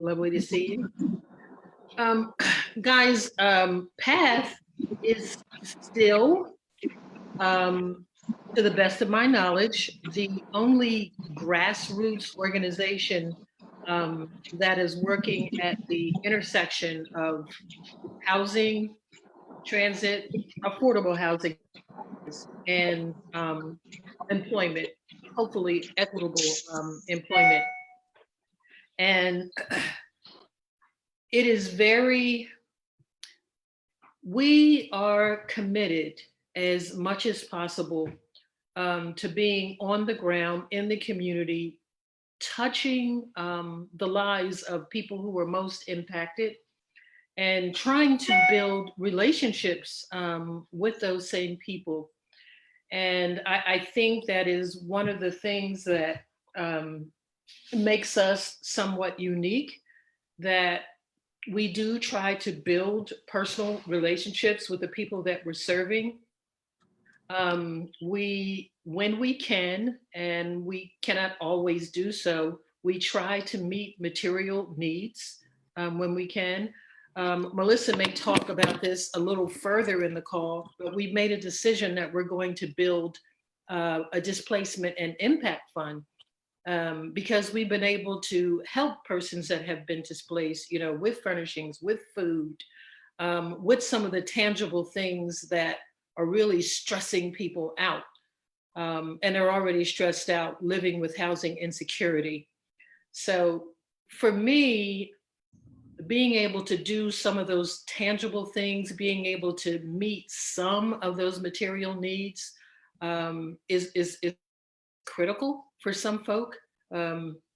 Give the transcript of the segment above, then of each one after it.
Lovely to see you. Um, guys, PATH is still, um, to the best of my knowledge, the only grassroots organization that is working at the intersection of housing, transit, affordable housing, and employment, hopefully equitable employment. And it is we are committed as much as possible to being on the ground in the community, touching the lives of people who are most impacted and trying to build relationships with those same people. And I think that is one of the things that um, makes us somewhat unique, that we do try to build personal relationships with the people that we're serving. When we can, and we cannot always do so, we try to meet material needs when we can. Melissa may talk about this a little further in the call, but we made a decision that we're going to build a displacement and impact fund because we've been able to help persons that have been displaced, with furnishings, with food, with some of the tangible things that are really stressing people out. And they're already stressed out living with housing insecurity. So for me, being able to do some of those tangible things, being able to meet some of those material needs is critical for some folk,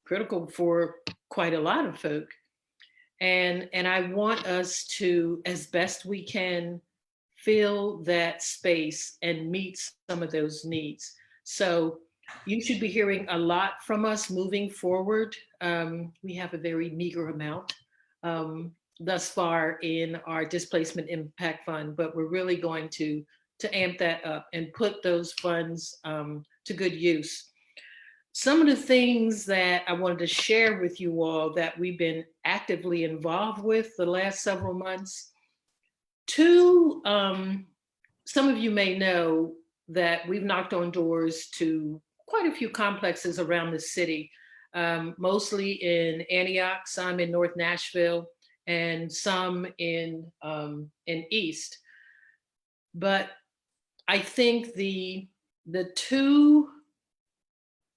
critical for quite a lot of folk. And I want us to, as best we can, fill that space and meet some of those needs. So you should be hearing a lot from us moving forward. We have a very meager amount thus far in our displacement impact fund, but we're really going to amp that up and put those funds to good use. Some of the things that I wanted to share with you all that we've been actively involved with the last several months. Two, some of you may know that we've knocked on doors to quite a few complexes around the city, mostly in Antioch, some in North Nashville, and some in East. But I think the two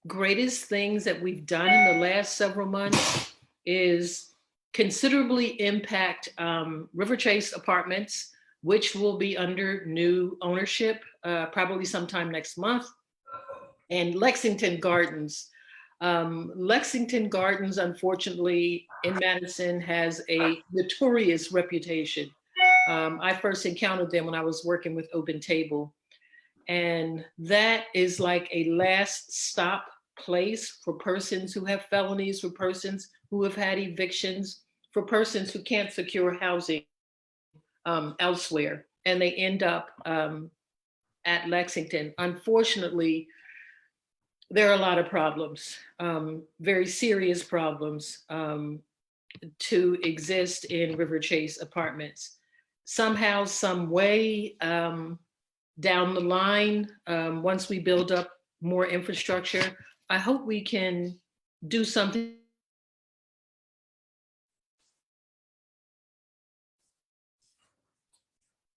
greatest things that we've done in the last several months is considerably impact River Chase Apartments, which will be under new ownership probably sometime next month, and Lexington Gardens. Lexington Gardens, unfortunately, in Madison has a notorious reputation. I first encountered them when I was working with Open Table. And that is like a last stop place for persons who have felonies, for persons who have had evictions, for persons who can't secure housing elsewhere. And they end up at Lexington. Unfortunately, there are a lot of problems, very serious problems to exist in River Chase Apartments. Somehow, some way, down the line, once we build up more infrastructure, I hope we can do something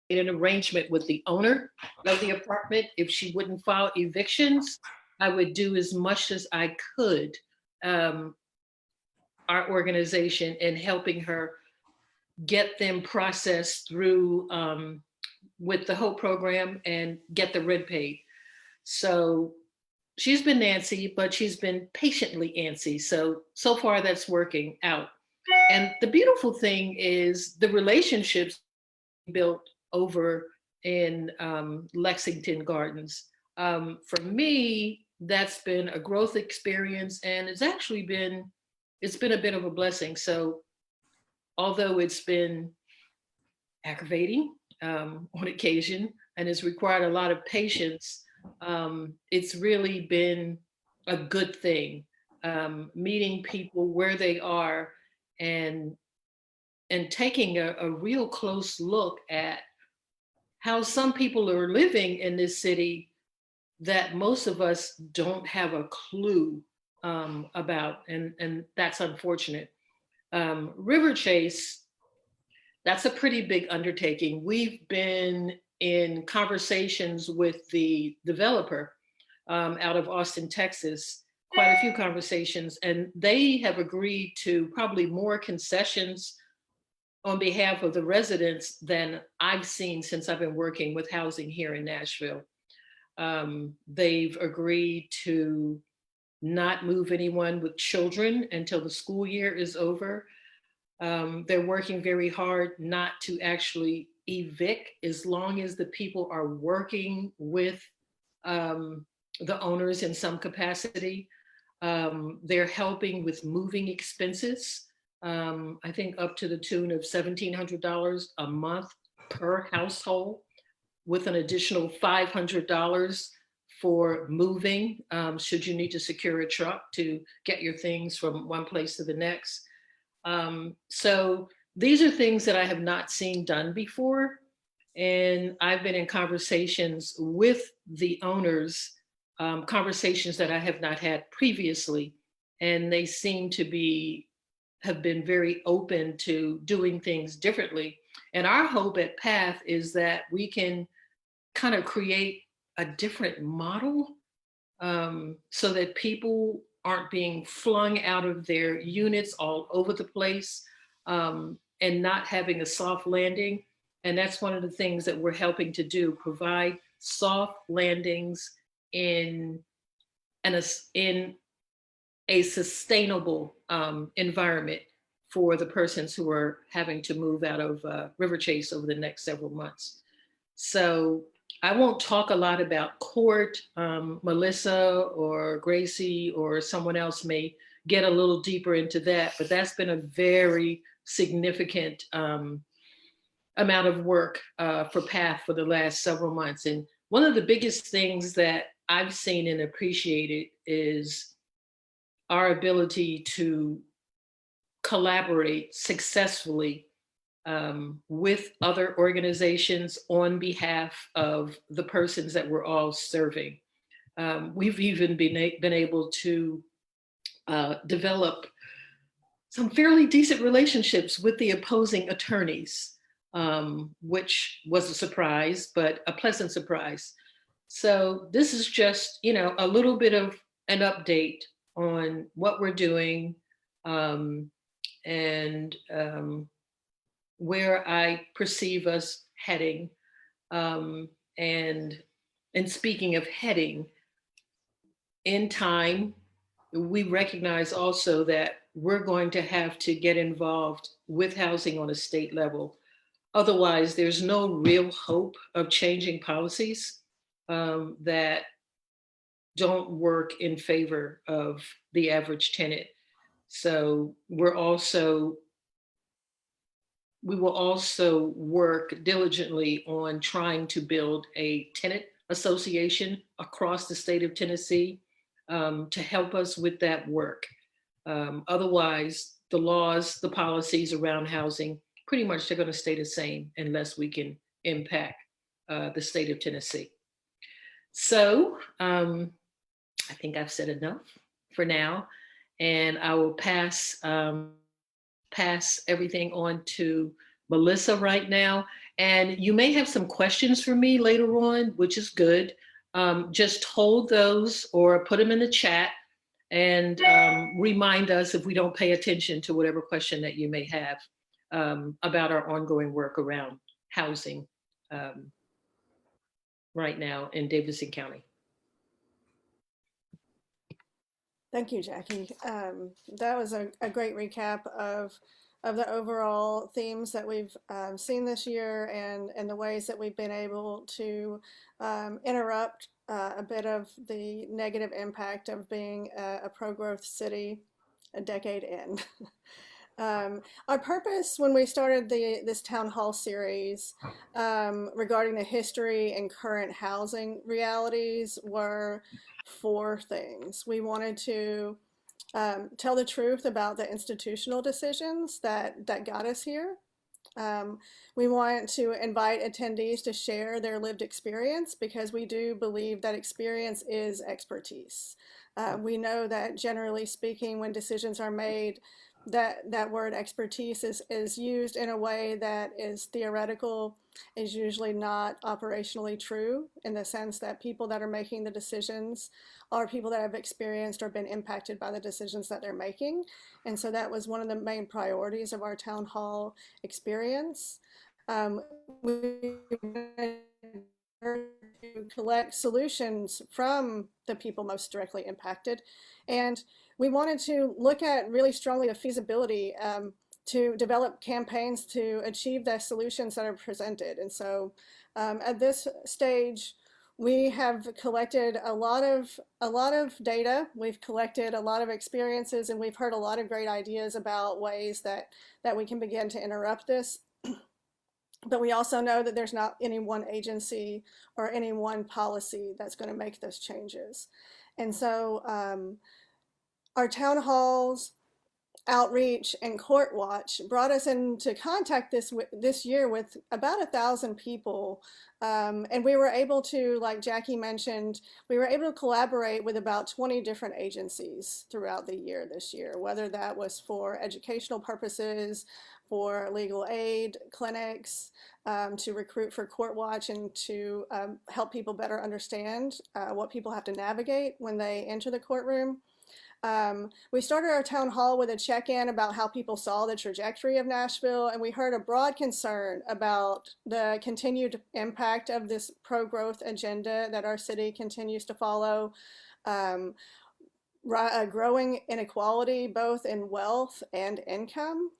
in an arrangement with the owner of the apartment. If she wouldn't file evictions, I would do as much as I could, um, our organization, in helping her get them processed through with the HOPE program and get the rent paid. So she's been Nancy, but she's been patiently antsy. So far that's working out. And the beautiful thing is the relationships built over in Lexington Gardens. For me, that's been a growth experience, and it's been a bit of a blessing. So although it's been aggravating on occasion and has required a lot of patience, it's really been a good thing. Meeting people where they are and taking a real close look at how some people are living in this city that most of us don't have a clue about, and that's unfortunate. River Chase, that's a pretty big undertaking. We've been in conversations with the developer out of Austin, Texas, quite a few conversations, and they have agreed to probably more concessions on behalf of the residents than I've seen since I've been working with housing here in Nashville. They've agreed to not move anyone with children until the school year is over. They're working very hard not to actually evict as long as the people are working with um, the owners in some capacity. They're helping with moving expenses. I think up to the tune of $1,700 a month per household, with an additional $500 for moving, should you need to secure a truck to get your things from one place to the next. So these are things that I have not seen done before. And I've been in conversations with the owners, conversations that I have not had previously. And they seem to have been very open to doing things differently. And our hope at Path is that we can kind of create a different model, so that people aren't being flung out of their units all over the place, and not having a soft landing. And that's one of the things that we're helping to do, provide soft landings in, in a sustainable environment for the persons who are having to move out of River Chase over the next several months. So I won't talk a lot about court. Melissa or Gracie or someone else may get a little deeper into that, but that's been a very significant amount of work for PATH for the last several months. And one of the biggest things that I've seen and appreciated is our ability to collaborate successfully with other organizations on behalf of the persons that we're all serving. We've even been able to develop some fairly decent relationships with the opposing attorneys, which was a surprise, but a pleasant surprise. So this is just, a little bit of an update on what we're doing, and where I perceive us heading. Um, and speaking of heading, in time, we recognize also that we're going to have to get involved with housing on a state level. Otherwise, there's no real hope of changing policies that don't work in favor of the average tenant. So we will also work diligently on trying to build a tenant association across the state of Tennessee, to help us with that work. Otherwise, the laws, the policies around housing, pretty much they're going to stay the same unless we can impact the state of Tennessee. So I think I've said enough for now, and I will pass everything on to Melissa right now. And you may have some questions for me later on, which is good. Just hold those or put them in the chat, and remind us if we don't pay attention to whatever question that you may have about our ongoing work around housing right now in Davidson County. Thank you, Jackie. That was a great recap of the overall themes that we've seen this year, and the ways that we've been able to interrupt a bit of the negative impact of being a pro-growth city a decade in. Our purpose when we started this town hall series regarding the history and current housing realities were four things. We wanted to tell the truth about the institutional decisions that got us here. Um, we want to invite attendees to share their lived experience because we do believe that experience is expertise. We know that generally speaking, when decisions are made, that word expertise is used in a way that is theoretical, is usually not operationally true in the sense that people that are making the decisions are people that have experienced or been impacted by the decisions that they're making. And so that was one of the main priorities of our town hall experience. We to collect solutions from the people most directly impacted. And we wanted to look at really strongly the feasibility to develop campaigns to achieve the solutions that are presented. And so at this stage, we have collected a lot of data. We've collected a lot of experiences, and we've heard a lot of great ideas about ways that we can begin to interrupt this. But we also know that there's not any one agency or any one policy that's going to make those changes. And so our town halls, outreach, and court watch brought us into contact this year with about 1,000 people. And we were able to, like Jackie mentioned, we were able to collaborate with about 20 different agencies throughout the year this year, whether that was for educational purposes, for legal aid clinics, to recruit for court watch, and to help people better understand what people have to navigate when they enter the courtroom. We started our town hall with a check-in about how people saw the trajectory of Nashville, and we heard a broad concern about the continued impact of this pro-growth agenda that our city continues to follow. Growing inequality both in wealth and income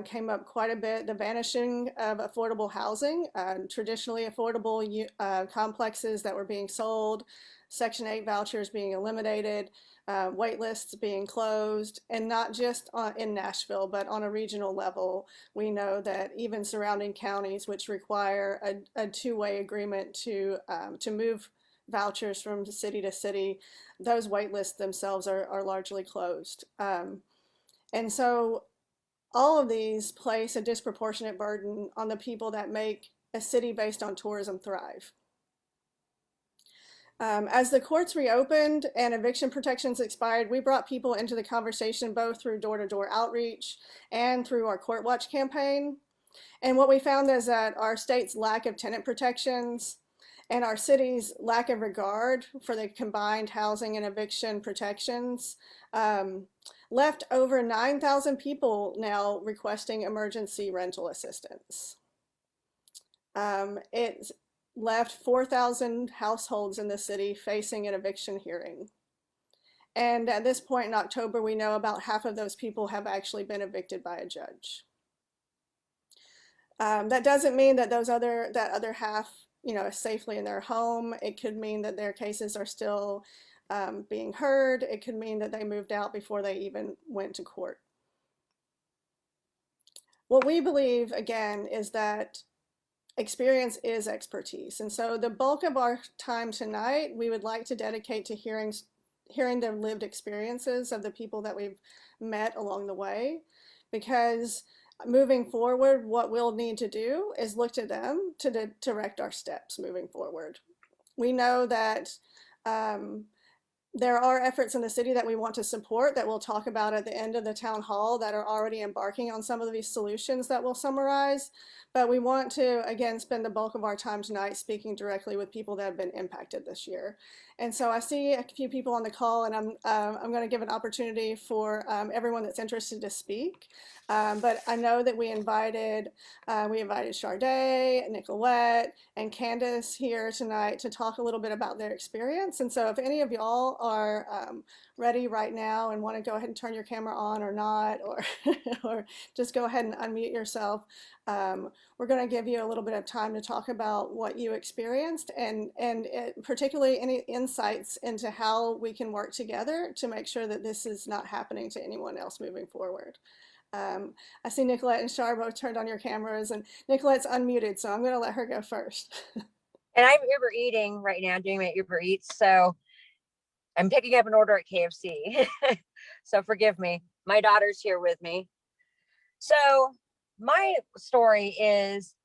came up quite a bit. The vanishing of affordable housing, traditionally affordable complexes that were being sold, Section 8 vouchers being eliminated, wait lists being closed, and not just in Nashville, but on a regional level. We know that even surrounding counties, which require a two-way agreement to move vouchers from city to city, those wait lists themselves are largely closed. And so all of these place a disproportionate burden on the people that make a city based on tourism thrive. As the courts reopened and eviction protections expired, we brought people into the conversation both through door-to-door outreach and through our Court Watch campaign. And what we found is that our state's lack of tenant protections and our city's lack of regard for the combined housing and eviction protections left over 9,000 people now requesting emergency rental assistance. It left 4,000 households in the city facing an eviction hearing. And at this point in October, we know about half of those people have actually been evicted by a judge. That doesn't mean that that other half, is safely in their home. It could mean that their cases are still being heard. It could mean that they moved out before they even went to court. What we believe, again, is that experience is expertise. And so the bulk of our time tonight, we would like to dedicate to hearing the lived experiences of the people that we've met along the way, because moving forward, what we'll need to do is look to them to direct our steps moving forward. We know that there are efforts in the city that we want to support that we'll talk about at the end of the town hall that are already embarking on some of these solutions that we'll summarize. But we want to, again, spend the bulk of our time tonight speaking directly with people that have been impacted this year. And so I see a few people on the call, and I'm going to give an opportunity for everyone that's interested to speak. But I know that we invited Sharday, Nicolette, and Candace here tonight to talk a little bit about their experience. And so if any of y'all are ready right now and want to go ahead and turn your camera on or not, or, or just go ahead and unmute yourself, we're going to give you a little bit of time to talk about what you experienced and particularly any insights into how we can work together to make sure that this is not happening to anyone else moving forward. I see Nicolette and Shar both turned on your cameras, and Nicolette's unmuted, so I'm going to let her go first. And I'm Uber eating right now, doing my Uber Eats, so I'm picking up an order at KFC. So forgive me. My daughter's here with me. So my story is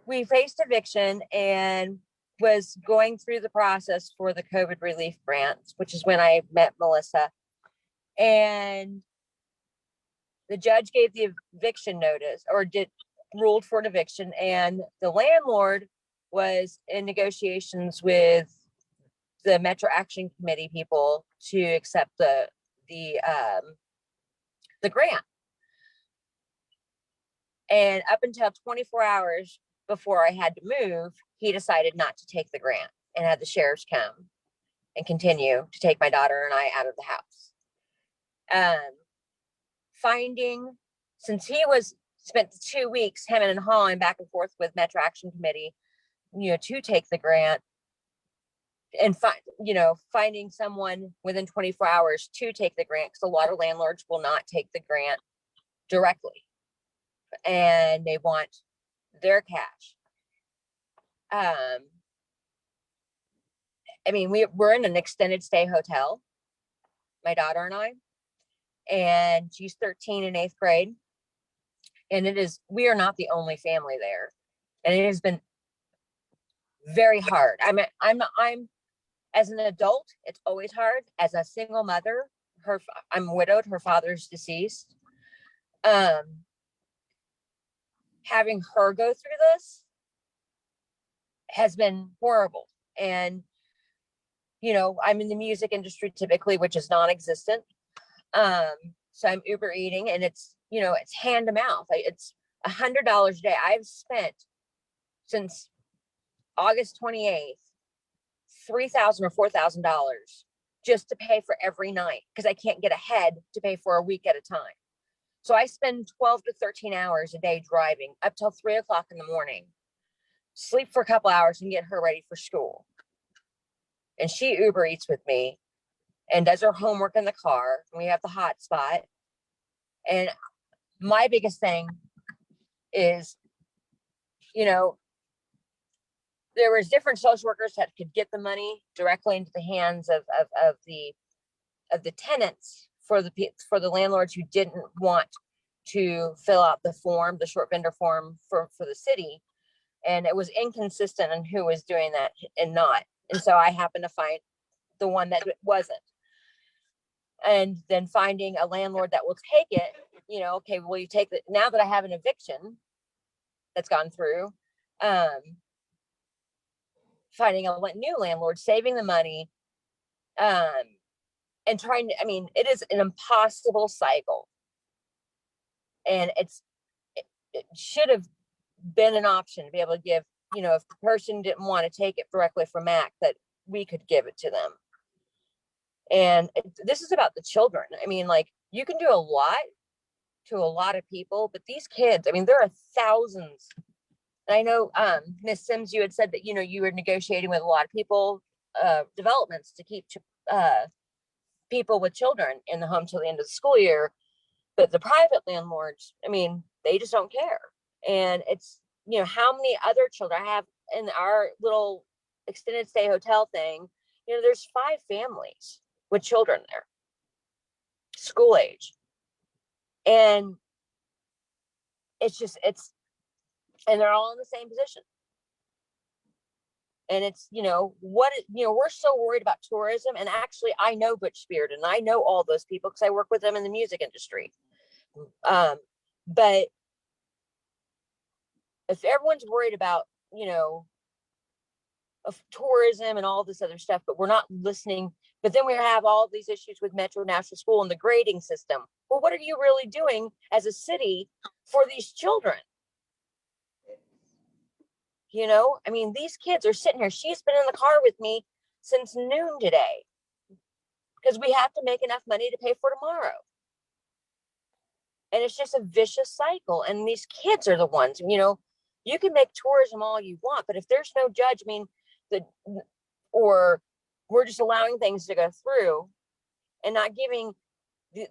we faced eviction and was going through the process for the COVID relief grants, which is when I met Melissa. And the judge gave the eviction notice or ruled for an eviction. And the landlord was in negotiations with the Metro Action Committee people to accept the grant. And up until 24 hours before I had to move, he decided not to take the grant and had the sheriffs come and continue to take my daughter and I out of the house. Since he spent 2 weeks hemming and hawing back and forth with Metro Action Committee, to take the grant, and finding someone within 24 hours to take the grant, because a lot of landlords will not take the grant directly and they want their cash. We're in an extended stay hotel, my daughter and I, and she's 13 in 8th grade. And we are not the only family there. And it has been very hard. I'm as an adult, it's always hard. As a single mother, I'm widowed, her father's deceased. Having her go through this has been horrible. And, I'm in the music industry typically, which is non-existent. So I'm Uber eating, and it's hand to mouth. It's $100 a day. I've spent since August 28th, $3,000 or $4,000 just to pay for every night, because I can't get ahead to pay for a week at a time. So I spend 12 to 13 hours a day driving up till 3 o'clock in the morning, sleep for a couple hours and get her ready for school. And she Uber eats with me and does her homework in the car. And we have the hotspot. And my biggest thing is, there was different social workers that could get the money directly into the hands of the tenants for the landlords who didn't want to fill out the short vendor form for the city. And it was inconsistent on who was doing that and not. And so I happened to find the one that wasn't. And then finding a landlord that will take it, okay, will you take it? Now that I have an eviction that's gone through, finding a new landlord, saving the money, and trying to, it is an impossible cycle. And it should have been an option to be able to give, if the person didn't want to take it directly from MAC, that we could give it to them. And this is about the children. You can do a lot to a lot of people, but these kids, there are thousands. And I know, Miss Sims, you had said that, you were negotiating with a lot of people, developments to keep people with children in the home till the end of the school year. But the private landlords, they just don't care. And it's, how many other children I have in our little extended stay hotel thing, there's 5 families with children there, school age. And and they're all in the same position. And it's, we're so worried about tourism. And actually, I know Butch Spirit and I know all those people because I work with them in the music industry. But if everyone's worried about, of tourism and all this other stuff, but we're not listening, but then we have all these issues with Metro Nashville School and the grading system. Well, what are you really doing as a city for these children? These kids are sitting here. She's been in the car with me since noon today because we have to make enough money to pay for tomorrow. And it's just a vicious cycle. And these kids are the ones, you can make tourism all you want, but if there's no judge, or we're just allowing things to go through and not giving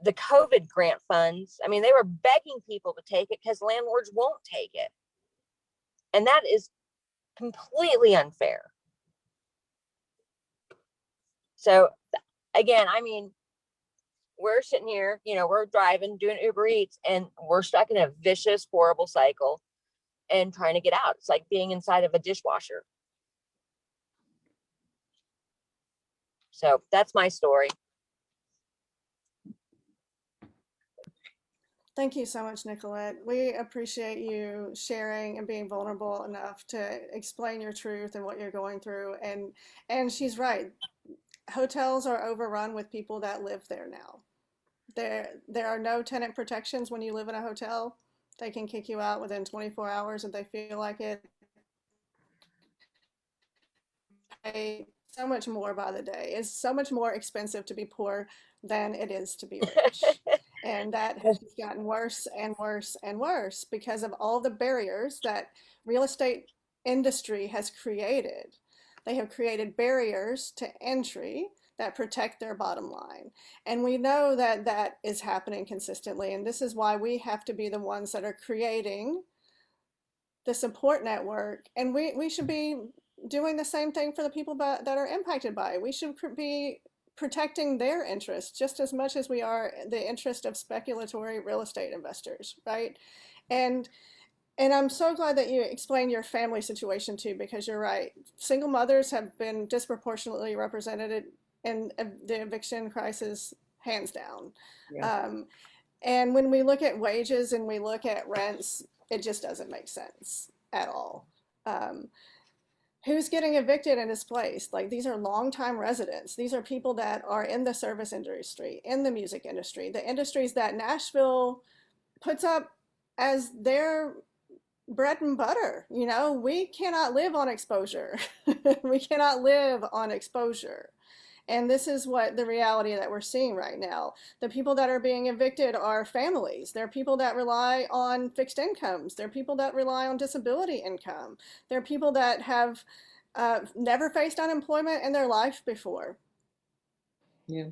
the COVID grant funds. They were begging people to take it because landlords won't take it. And that is completely unfair. So again, we're sitting here, we're driving, doing Uber Eats, and we're stuck in a vicious, horrible cycle and trying to get out. It's like being inside of a dishwasher. So that's my story. Thank you so much, Nicolette. We appreciate you sharing and being vulnerable enough to explain your truth and what you're going through. And she's right. Hotels are overrun with people that live there now. There are no tenant protections when you live in a hotel. They can kick you out within 24 hours if they feel like it. Pay so much more by the day. It's so much more expensive to be poor than it is to be rich. And that has just gotten worse and worse and worse because of all the barriers that real estate industry has created. They have created barriers to entry that protect their bottom line. And we know that that is happening consistently. And this is why we have to be the ones that are creating the support network. And we should be doing the same thing for the people that are impacted by it. We should be protecting their interests just as much as we are the interest of speculatory real estate investors, right? And I'm so glad that you explained your family situation too, because you're right. Single mothers have been disproportionately represented in the eviction crisis, hands down. Yeah. And when we look at wages and we look at rents, it just doesn't make sense at all. Who's getting evicted and displaced? Like, these are longtime residents. These are people that are in the service industry, in the music industry, the industries that Nashville puts up as their bread and butter. We cannot live on exposure. We cannot live on exposure. And this is what the reality that we're seeing right now. The people that are being evicted are families. They're people that rely on fixed incomes. They're people that rely on disability income. They're people that have never faced unemployment in their life before. Yeah.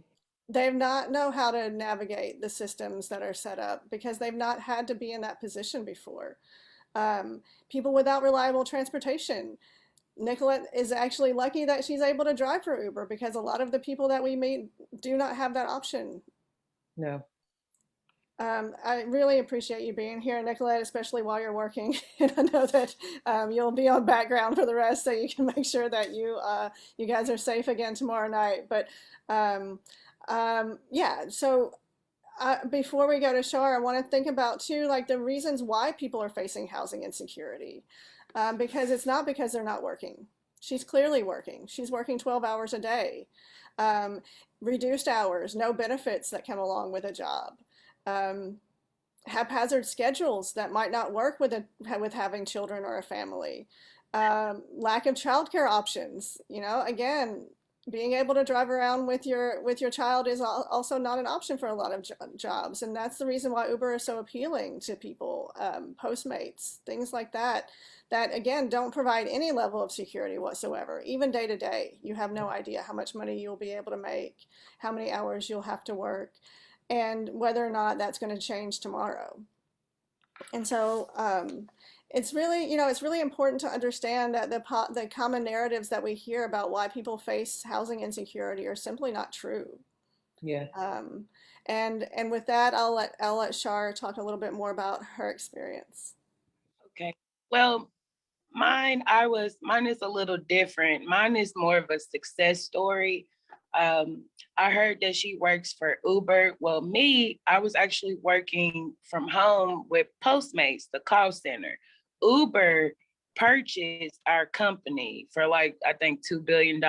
They've not know how to navigate the systems that are set up because they've not had to be in that position before. People without reliable transportation. Nicolette is actually lucky that she's able to drive for Uber because a lot of the people that we meet do not have that option. No. I really appreciate you being here, Nicolette, especially while you're working. And I know that you'll be on background for the rest, so you can make sure that you guys are safe again tomorrow night. But yeah, so before we go to Shar, I want to think about too, like the reasons why people are facing housing insecurity. Because it's not because they're not working. She's clearly working. She's working 12 hours a day. Reduced hours, no benefits that come along with a job. Haphazard schedules that might not work with having children or a family. Lack of childcare options. Again, being able to drive around with your child is also not an option for a lot of jobs, and that's the reason why Uber is so appealing to people. Postmates, things like that again don't provide any level of security whatsoever. Even day to day, you have no idea how much money you'll be able to make, how many hours you'll have to work, and whether or not that's going to change tomorrow. And so it's really important to understand that the common narratives that we hear about why people face housing insecurity are simply not true. Yeah. And with that, I'll let Shar talk a little bit more about her experience. Okay. Well, mine is a little different. Mine is more of a success story. I heard that she works for Uber. Well, I was actually working from home with Postmates, the call center. Uber purchased our company for I think $2 billion.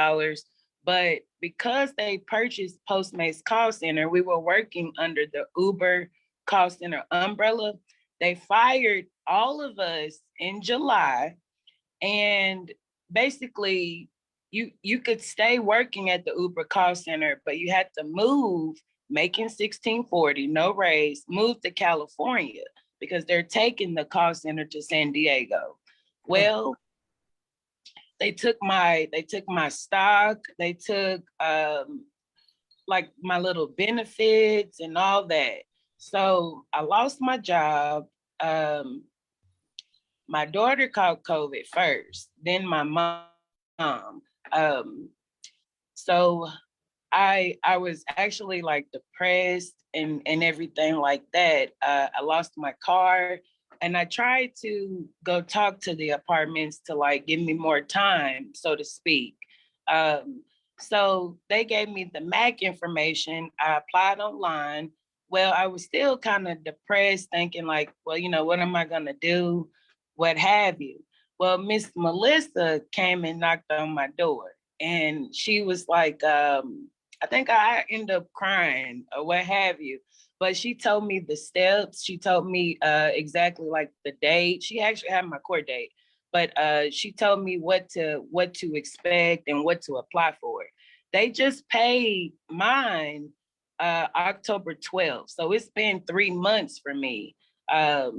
But because they purchased Postmates call center, we were working under the Uber call center umbrella. They fired all of us in July, and basically you could stay working at the Uber call center, but you had to move, making $16.40, no raise, move to California because they're taking the call center to San Diego. Well, they took my stock, they took my little benefits and all that. So I lost my job. My daughter caught COVID first, then my mom. So I was actually like depressed and everything like that. I lost my car, and I tried to go talk to the apartments to like give me more time, so to speak. Um, so they gave me the MAC information. I applied online. Well, I was still kind of depressed, thinking like, well, what am I gonna do? What have you? Well, Miss Melissa came and knocked on my door, and she was like, I think I end up crying or what have you. But she told me the steps. She told me exactly like the date. She actually had my court date, but she told me what to expect and what to apply for. They just paid mine October 12th, so it's been 3 months for me. I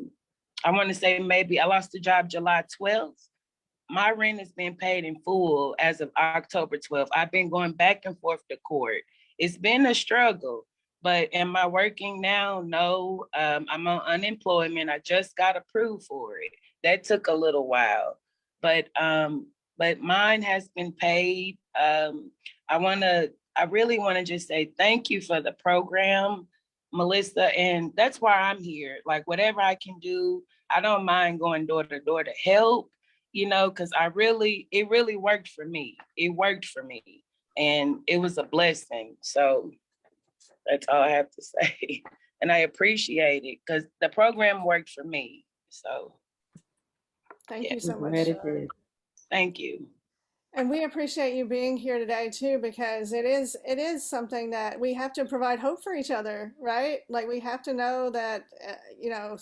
want to say maybe I lost the job July 12th. My rent has been paid in full as of October 12th. I've been going back and forth to court. It's been a struggle, but am I working now? No, I'm on unemployment. I just got approved for it. That took a little while, but mine has been paid. I really want to just say thank you for the program, Melissa, and that's why I'm here. Like whatever I can do, I don't mind going door to door to help, because it really worked for me. It worked for me, and it was a blessing. So that's all I have to say. And I appreciate it because the program worked for me. So Thank yeah, you so I'm much, glad it Shar. did. thank you. And we appreciate you being here today too, because it is something that we have to provide hope for each other, right? Like we have to know that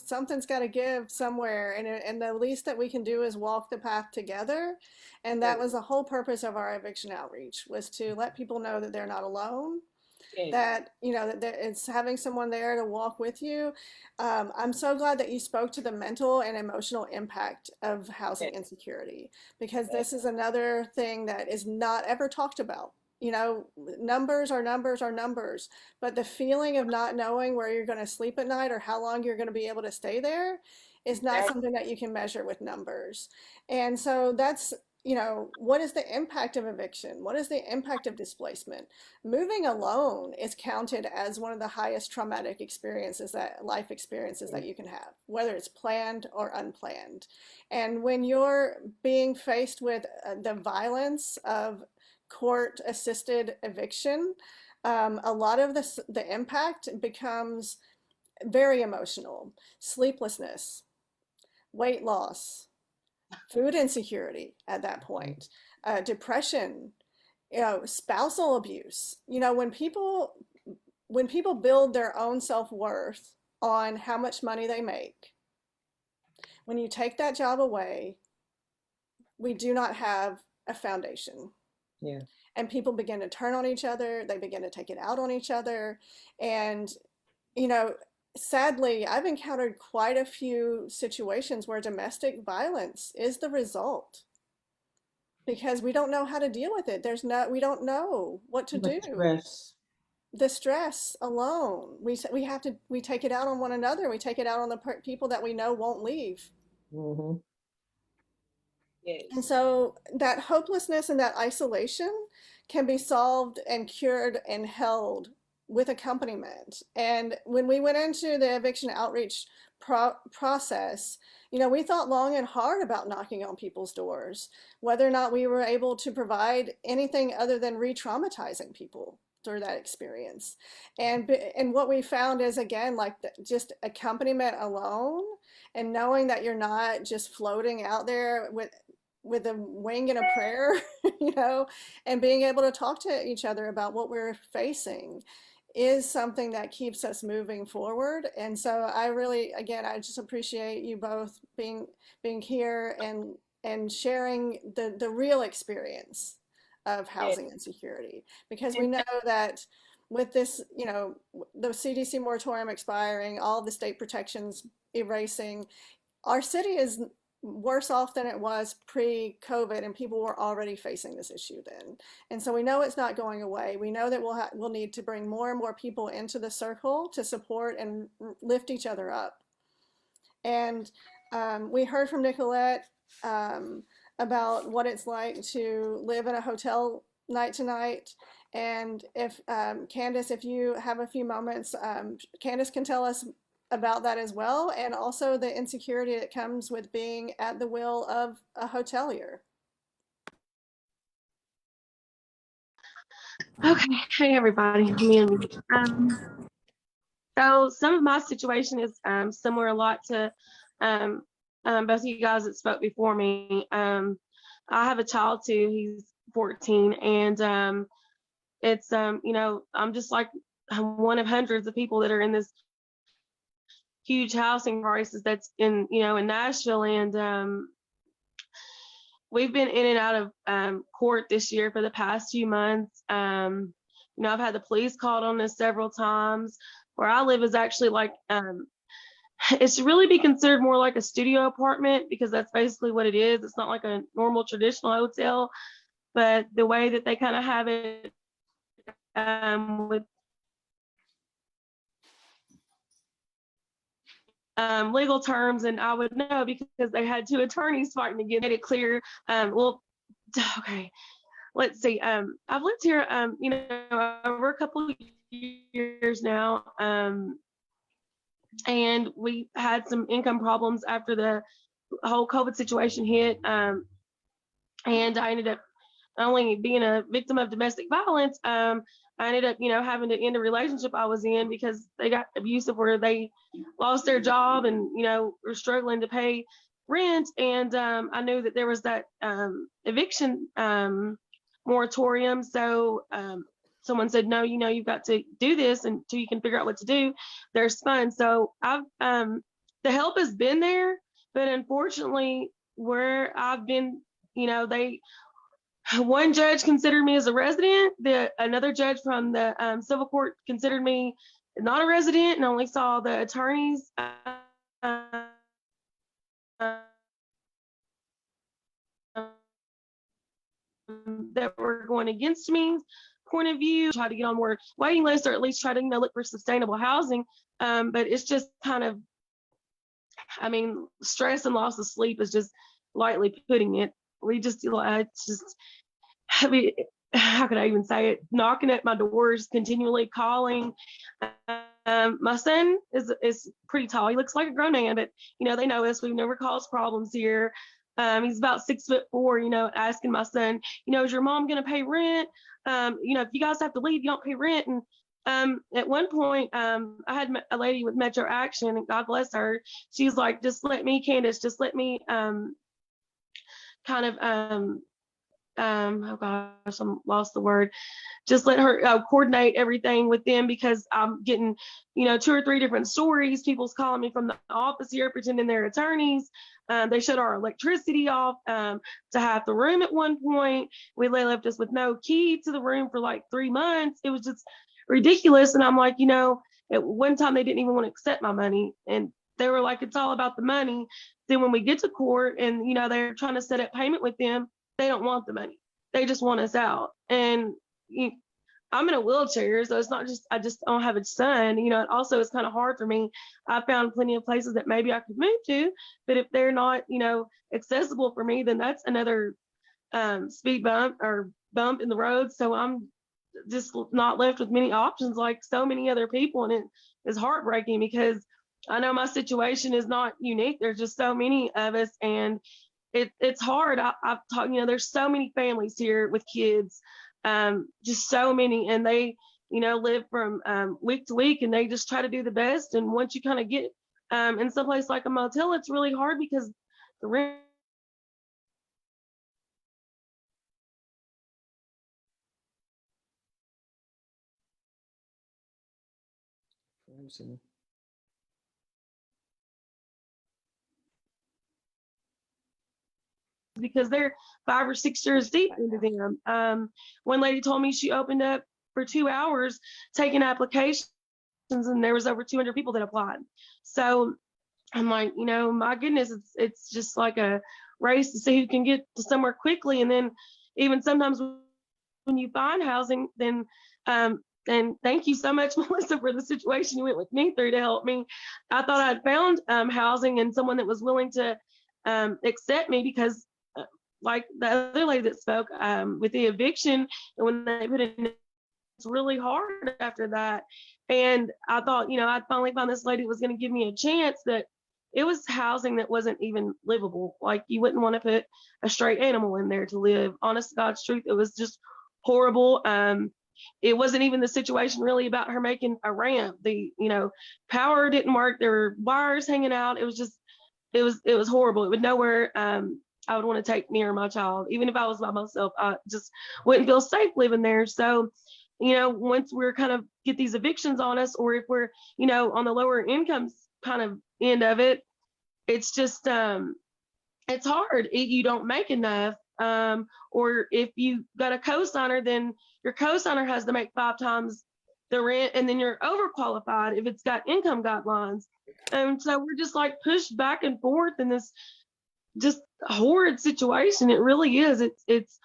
something's got to give somewhere, and the least that we can do is walk the path together. And that was the whole purpose of our eviction outreach, was to let people know that they're not alone, Yes, that that it's having someone there to walk with you. I'm so glad that you spoke to the mental and emotional impact of housing yes, insecurity, because yes, this is another thing that is not ever talked about. Numbers are numbers are numbers, but the feeling of not knowing where you're going to sleep at night or how long you're going to be able to stay there is not exactly. something that you can measure with numbers. And so that's, what is the impact of eviction? What is the impact of displacement? Moving alone is counted as one of the highest traumatic life experiences that you can have, whether it's planned or unplanned. And when you're being faced with the violence of court assisted eviction, a lot of the impact becomes very emotional: sleeplessness, weight loss, food insecurity at that point, depression, spousal abuse. When people build their own self-worth on how much money they make, when you take that job away, we do not have a foundation. Yeah. And people begin to turn on each other, they begin to take it out on each other. And you know sadly, I've encountered quite a few situations where domestic violence is the result, because we don't know how to deal with it. We don't know what to But do. stress. The stress alone, we take it out on one another. We take it out on the people that we know won't leave. Mm-hmm. And Yes, so that hopelessness and that isolation can be solved and cured and held with accompaniment. And when we went into the eviction outreach process, we thought long and hard about knocking on people's doors, whether or not we were able to provide anything other than re-traumatizing people through that experience. And what we found is, again, like just accompaniment alone, and knowing that you're not just floating out there with a wing and a prayer, and being able to talk to each other about what we're facing is something that keeps us moving forward. And so I really, again, I just appreciate you both being here and sharing the real experience of yes. housing insecurity, because we And know that with this, the CDC moratorium expiring, all the state protections erasing, our city is worse off than it was pre-COVID, and people were already facing this issue then. And so we know it's not going away. We know that we'll need to bring more and more people into the circle to support and lift each other up. And we heard from Nicolette about what it's like to live in a hotel night to night. And if Candace, if you have a few moments, Candace can tell us about that as well, and also the insecurity that comes with being at the will of a hotelier. Okay, hey everybody, me and me. So some of my situation is similar a lot to um, both of you guys that spoke before me. I have a child too. He's 14, and it's I'm just like one of hundreds of people that are in this huge housing crisis that's in Nashville, and we've been in and out of court this year for the past few months. I've had the police called on us several times. Where I live is actually like, it should really be considered more like a studio apartment because that's basically what it is. It's not like a normal traditional hotel, but the way that they kind of have it with legal terms, and I would know because they had two attorneys fighting to get it clear. Okay, let's see. I've lived here, over a couple of years now, and we had some income problems after the whole COVID situation hit, and I ended up not only being a victim of domestic violence. I ended up, having to end a relationship I was in because they got abusive where they lost their job and, were struggling to pay rent. And I knew that there was that eviction moratorium. So someone said, no, you've got to do this until you can figure out what to do. There's funds. So I've the help has been there, but unfortunately where I've been, one judge considered me as a resident. Another judge from the civil court considered me not a resident and only saw the attorneys that were going against me point of view, try to get on more waiting lists or at least try to look for sustainable housing. But it's just kind of, stress and loss of sleep is just lightly putting it. It's just, how could I even say it? Knocking at my doors, continually calling. My son is pretty tall. He looks like a grown man, but they know us. We've never caused problems here. He's about 6'4", asking my son, is your mom gonna pay rent? If you guys have to leave, you don't pay rent. And at one point, I had a lady with Metro Action, and God bless her. She's like, Candace, just let me oh gosh, I'm lost the word. Just let her coordinate everything with them because I'm getting, 2 or 3 different stories. People's calling me from the office here pretending they're attorneys. They shut our electricity off to half the room at one point. They left us with no key to the room for like 3 months. It was just ridiculous. And I'm like, at one time they didn't even want to accept my money. And they were like, it's all about the money. Then when we get to court and, they're trying to set up payment with them, they don't want the money. They just want us out. And I'm in a wheelchair, so it's not just, I just don't have a son. It also is kind of hard for me. I found plenty of places that maybe I could move to, but if they're not, accessible for me, then that's another speed bump or bump in the road. So I'm just not left with many options like so many other people. And it is heartbreaking because I know my situation is not unique. There's just so many of us, and it's hard. I've talked, there's so many families here with kids, just so many, and they, live from week to week, and they just try to do the best. And once you kind of get in some place like a motel, it's really hard because the rent. Because they're 5 or 6 years deep into them. One lady told me she opened up for 2 hours taking applications, and there was over 200 people that applied. So I'm like, my goodness, it's just like a race to see who can get to somewhere quickly. And then even sometimes when you find housing, then and thank you so much, Melissa, for the situation you went with me through to help me. I thought I'd found housing and someone that was willing to accept me because like the other lady that spoke with the eviction, and when they put in really hard after that. And I thought, I'd finally found this lady was going to give me a chance. That it was housing that wasn't even livable. Like, you wouldn't want to put a stray animal in there to live. Honest to God's truth, it was just horrible. It wasn't even the situation really about her making a ramp. The, power didn't work. There were wires hanging out. It was just, it was horrible. It would nowhere I would want to take near my child. Even if I was by myself, I just wouldn't feel safe living there. So, once we're kind of get these evictions on us, or if we're, on the lower incomes kind of end of it, it's just it's hard. You don't make enough. Or if you got a co-signer, then your co-signer has to make 5 times the rent, and then you're overqualified if it's got income guidelines. And so we're just like pushed back and forth in this just horrid situation. It really is. It's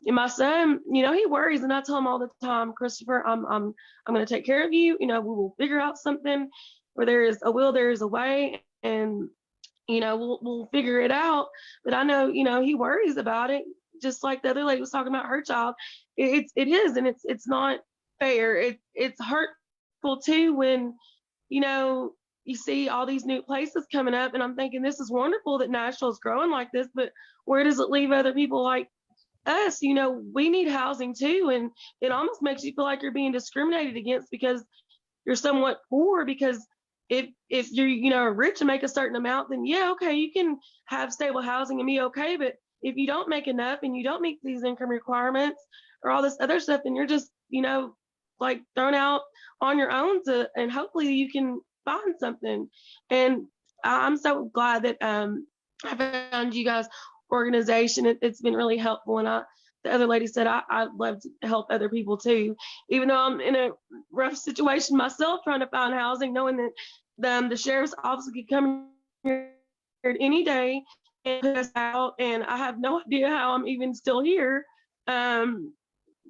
and my son, he worries, and I tell him all the time, Christopher, I'm going to take care of you. We will figure out something. Where there is a will, there is a way, and we'll figure it out. But I know, he worries about it, just like the other lady was talking about her child. It is, and it's not fair. It's hurtful too when, you see all these new places coming up, and I'm thinking this is wonderful that Nashville is growing like this, but where does it leave other people like us? We need housing too, and it almost makes you feel like you're being discriminated against because you're somewhat poor. Because if you're rich and make a certain amount, then yeah, okay, you can have stable housing and be okay. But if you don't make enough and you don't meet these income requirements or all this other stuff, then you're just like thrown out on your own and hopefully you can find something. And I'm so glad that I found you guys organization. It's been really helpful. And the other lady said I'd love to help other people too, even though I'm in a rough situation myself trying to find housing, knowing that the sheriff's office could come here any day and put us out, and I have no idea how I'm even still here.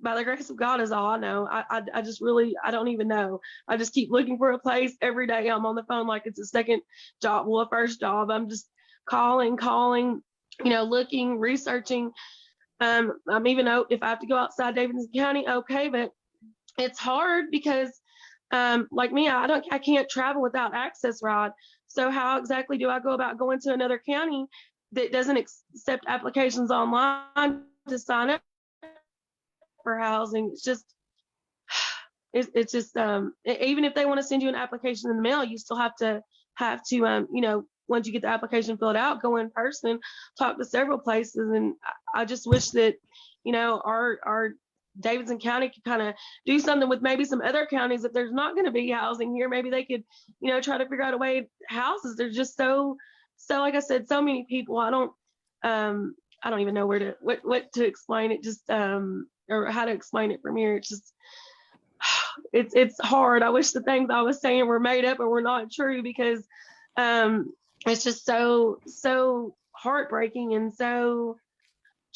By the grace of God is all I know. I just really, I don't even know. I just keep looking for a place every day. I'm on the phone like it's a second job, a first job. I'm just calling, looking, researching. I'm even if I have to go outside Davidson County, okay, but it's hard because like me, I can't travel without access rod. So how exactly do I go about going to another county that doesn't accept applications online to sign up for housing? It's just even if they want to send you an application in the mail, you still have to once you get the application filled out, go in person, talk to several places. And I just wish that our Davidson County could kind of do something with maybe some other counties. If there's not going to be housing here, maybe they could try to figure out a way. Houses, there's just so like I said, so many people. I don't even know what to explain it, just or how to explain it from here. It's just it's hard. I wish the things I was saying were made up or were not true, because it's just so heartbreaking and so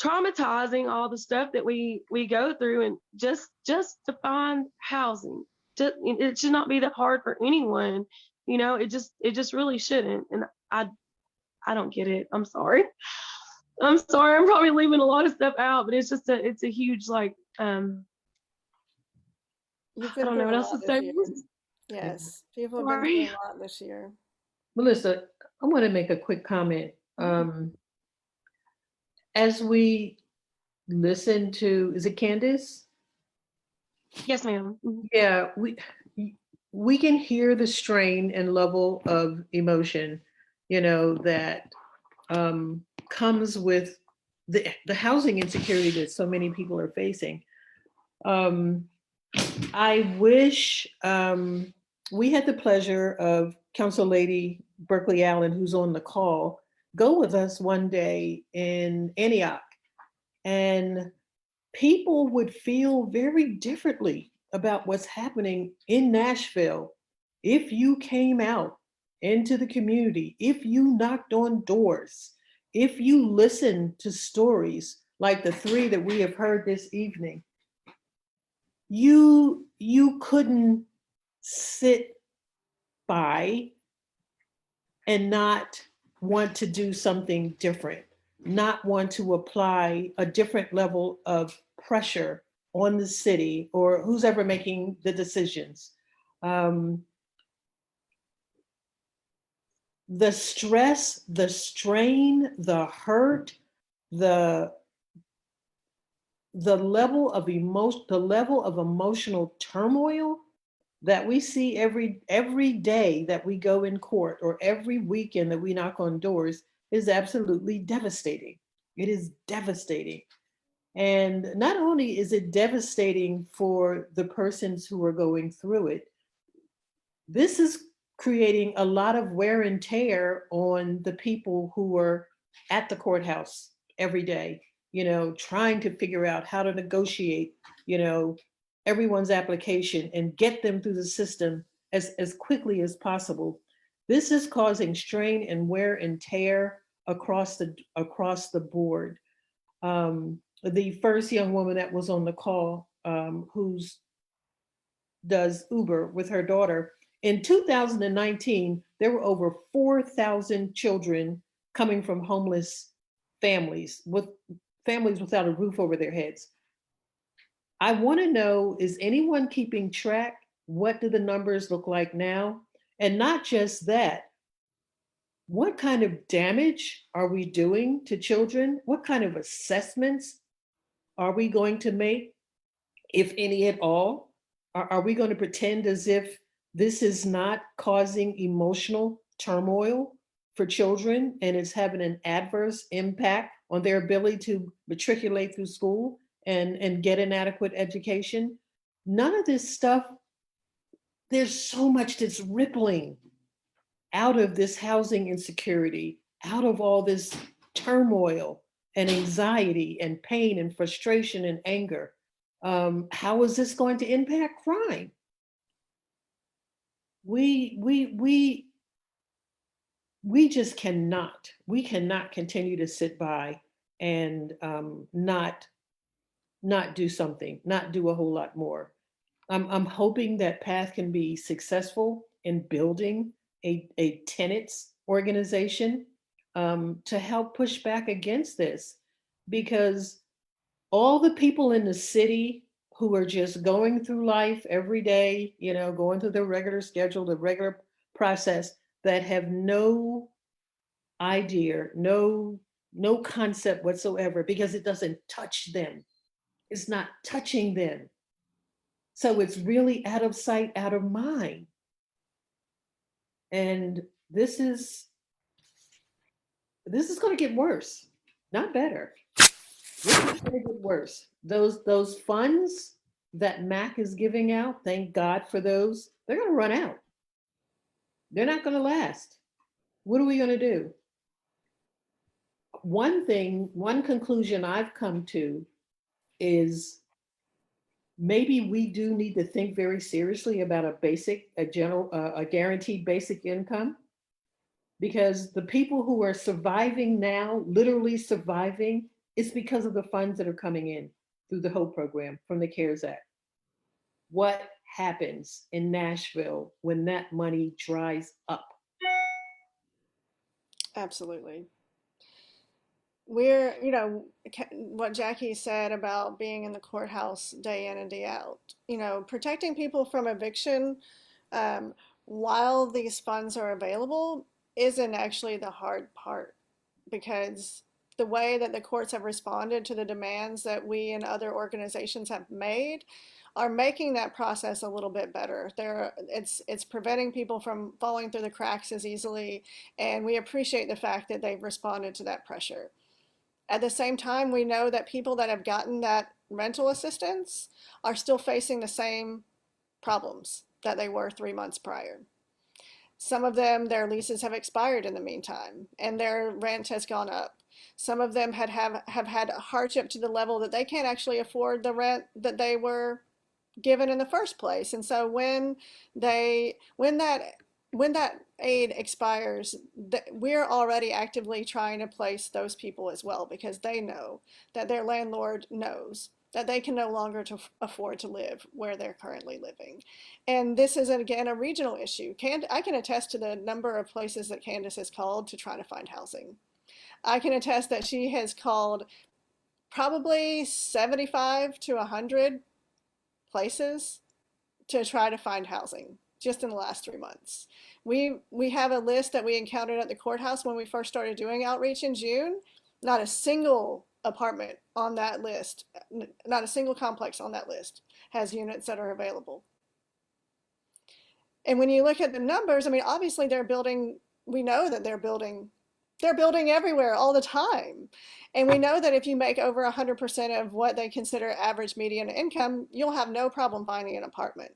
traumatizing, all the stuff that we go through, and just to find housing. It should not be that hard for anyone. It just really shouldn't. And I don't get it. I'm sorry. I'm probably leaving a lot of stuff out, but it's a huge I don't know what else to say. Yes, people have been through a lot this year. Melissa, I want to make a quick comment. As we listen to, is it Candace? Yes, ma'am. Yeah, we can hear the strain and level of emotion, that comes with the housing insecurity that so many people are facing. I wish we had the pleasure of Council Lady Berkeley Allen, who's on the call, go with us one day in Antioch, and people would feel very differently about what's happening in Nashville if you came out into the community, if you knocked on doors, if you listened to stories like the 3 that we have heard this evening. You couldn't sit by and not want to do something different, not want to apply a different level of pressure on the city or who's ever making the decisions. Um, the stress, the strain, the hurt, the the level of emotional turmoil that we see every day that we go in court or every weekend that we knock on doors is absolutely devastating. It is devastating. And not only is it devastating for the persons who are going through it, this is creating a lot of wear and tear on the people who are at the courthouse every day, trying to figure out how to negotiate, you know, everyone's application and get them through the system as quickly as possible. This is causing strain and wear and tear across the board. The first young woman that was on the call, who's does Uber with her daughter. In 2019, there were over 4,000 children coming from homeless families with families without a roof over their heads. I want to know, is anyone keeping track? What do the numbers look like now? And not just that, what kind of damage are we doing to children? What kind of assessments are we going to make, if any at all? Are we going to pretend as if this is not causing emotional turmoil for children and it's having an adverse impact on their ability to matriculate through school and get an adequate education? None of this stuff, there's so much that's rippling out of this housing insecurity, out of all this turmoil and anxiety and pain and frustration and anger. How is this going to impact crime? We just we cannot continue to sit by and not do something, not do a whole lot more. I'm hoping that Path can be successful in building a tenants organization, to help push back against this, because all the people in the city who are just going through life every day, going through their regular schedule, the regular process, that have no idea, no concept whatsoever, because it doesn't touch them. It's not touching them. So it's really out of sight, out of mind. And this is going to get worse, not better. This is going to get worse. Those funds that Mac is giving out, thank God for those, they're going to run out. They're not going to last. What are we going to do? One conclusion I've come to is maybe we do need to think very seriously about a guaranteed basic income, because the people who are surviving now, literally surviving, it's because of the funds that are coming in through the HOPE program from the CARES Act. What happens in Nashville when that money dries up? Absolutely. We're, what Jackie said about being in the courthouse day in and day out, protecting people from eviction, um, while these funds are available isn't actually the hard part, because the way that the courts have responded to the demands that we and other organizations have made are making that process a little bit better. It's preventing people from falling through the cracks as easily, and we appreciate the fact that they've responded to that pressure. At the same time, we know that people that have gotten that rental assistance are still facing the same problems that they were 3 months prior. Some of them, their leases have expired in the meantime, and their rent has gone up. Some of them have had a hardship to the level that they can't actually afford the rent that they were given in the first place. And so when that aid expires, we're already actively trying to place those people as well, because they know that their landlord knows that they can no longer afford to live where they're currently living. And this is, again, a regional issue. I can attest to the number of places that Candace has called to try to find housing. I can attest that she has called probably 75 to 100 places to try to find housing just in the last 3 months. We have a list that we encountered at the courthouse when we first started doing outreach in June. Not a single apartment on that list, not a single complex on that list has units that are available. And when you look at the numbers, I mean, obviously they're building, we know that they're building everywhere all the time. And we know that if you make over 100% of what they consider average median income, you'll have no problem finding an apartment.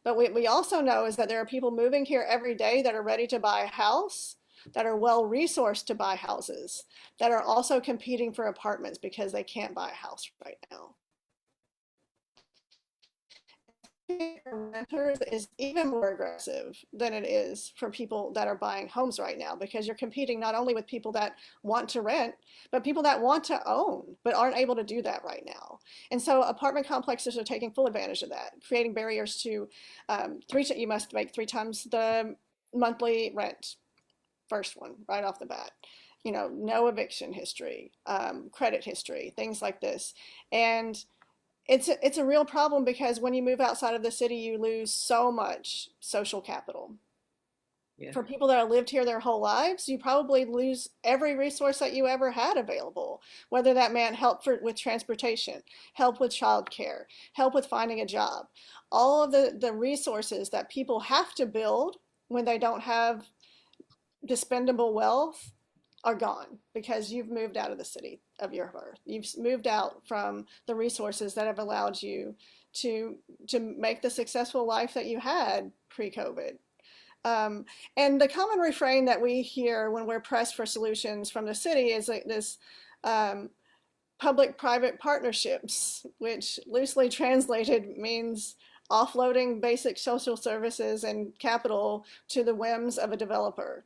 But we also know is that there are people moving here every day that are ready to buy a house, that are well resourced to buy houses, that are also competing for apartments because they can't buy a house right now. Renters is even more aggressive than it is for people that are buying homes right now, because you're competing not only with people that want to rent, but people that want to own but aren't able to do that right now. And so apartment complexes are taking full advantage of that, creating barriers to you must make 3 times the monthly rent. First one right off the bat. You know, no eviction history, credit history, things like this. And it's a real problem, because when you move outside of the city, you lose so much social capital. Yeah. For people that have lived here their whole lives, you probably lose every resource that you ever had available, whether that meant help with transportation, help with childcare, help with finding a job. All of the resources that people have to build when they don't have dispendable wealth are gone, because you've moved out of the city of your birth. You've moved out from the resources that have allowed you to make the successful life that you had pre-COVID. And the common refrain that we hear when we're pressed for solutions from the city is like this public-private partnerships, which loosely translated means offloading basic social services and capital to the whims of a developer,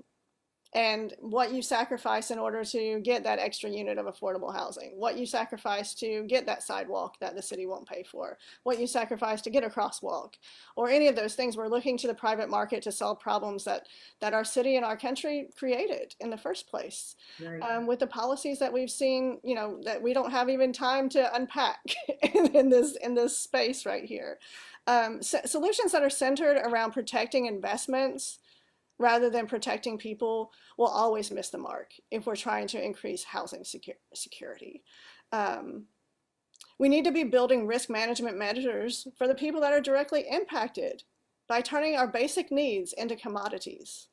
and what you sacrifice in order to get that extra unit of affordable housing, what you sacrifice to get that sidewalk that the city won't pay for, what you sacrifice to get a crosswalk, or any of those things. We're looking to the private market to solve problems that our city and our country created in the first place. Right. With the policies that we've seen, you know, that we don't have even time to unpack in this space right here. Solutions that are centered around protecting investments rather than protecting people will always miss the mark if we're trying to increase housing security. We need to be building risk management measures for the people that are directly impacted by turning our basic needs into commodities,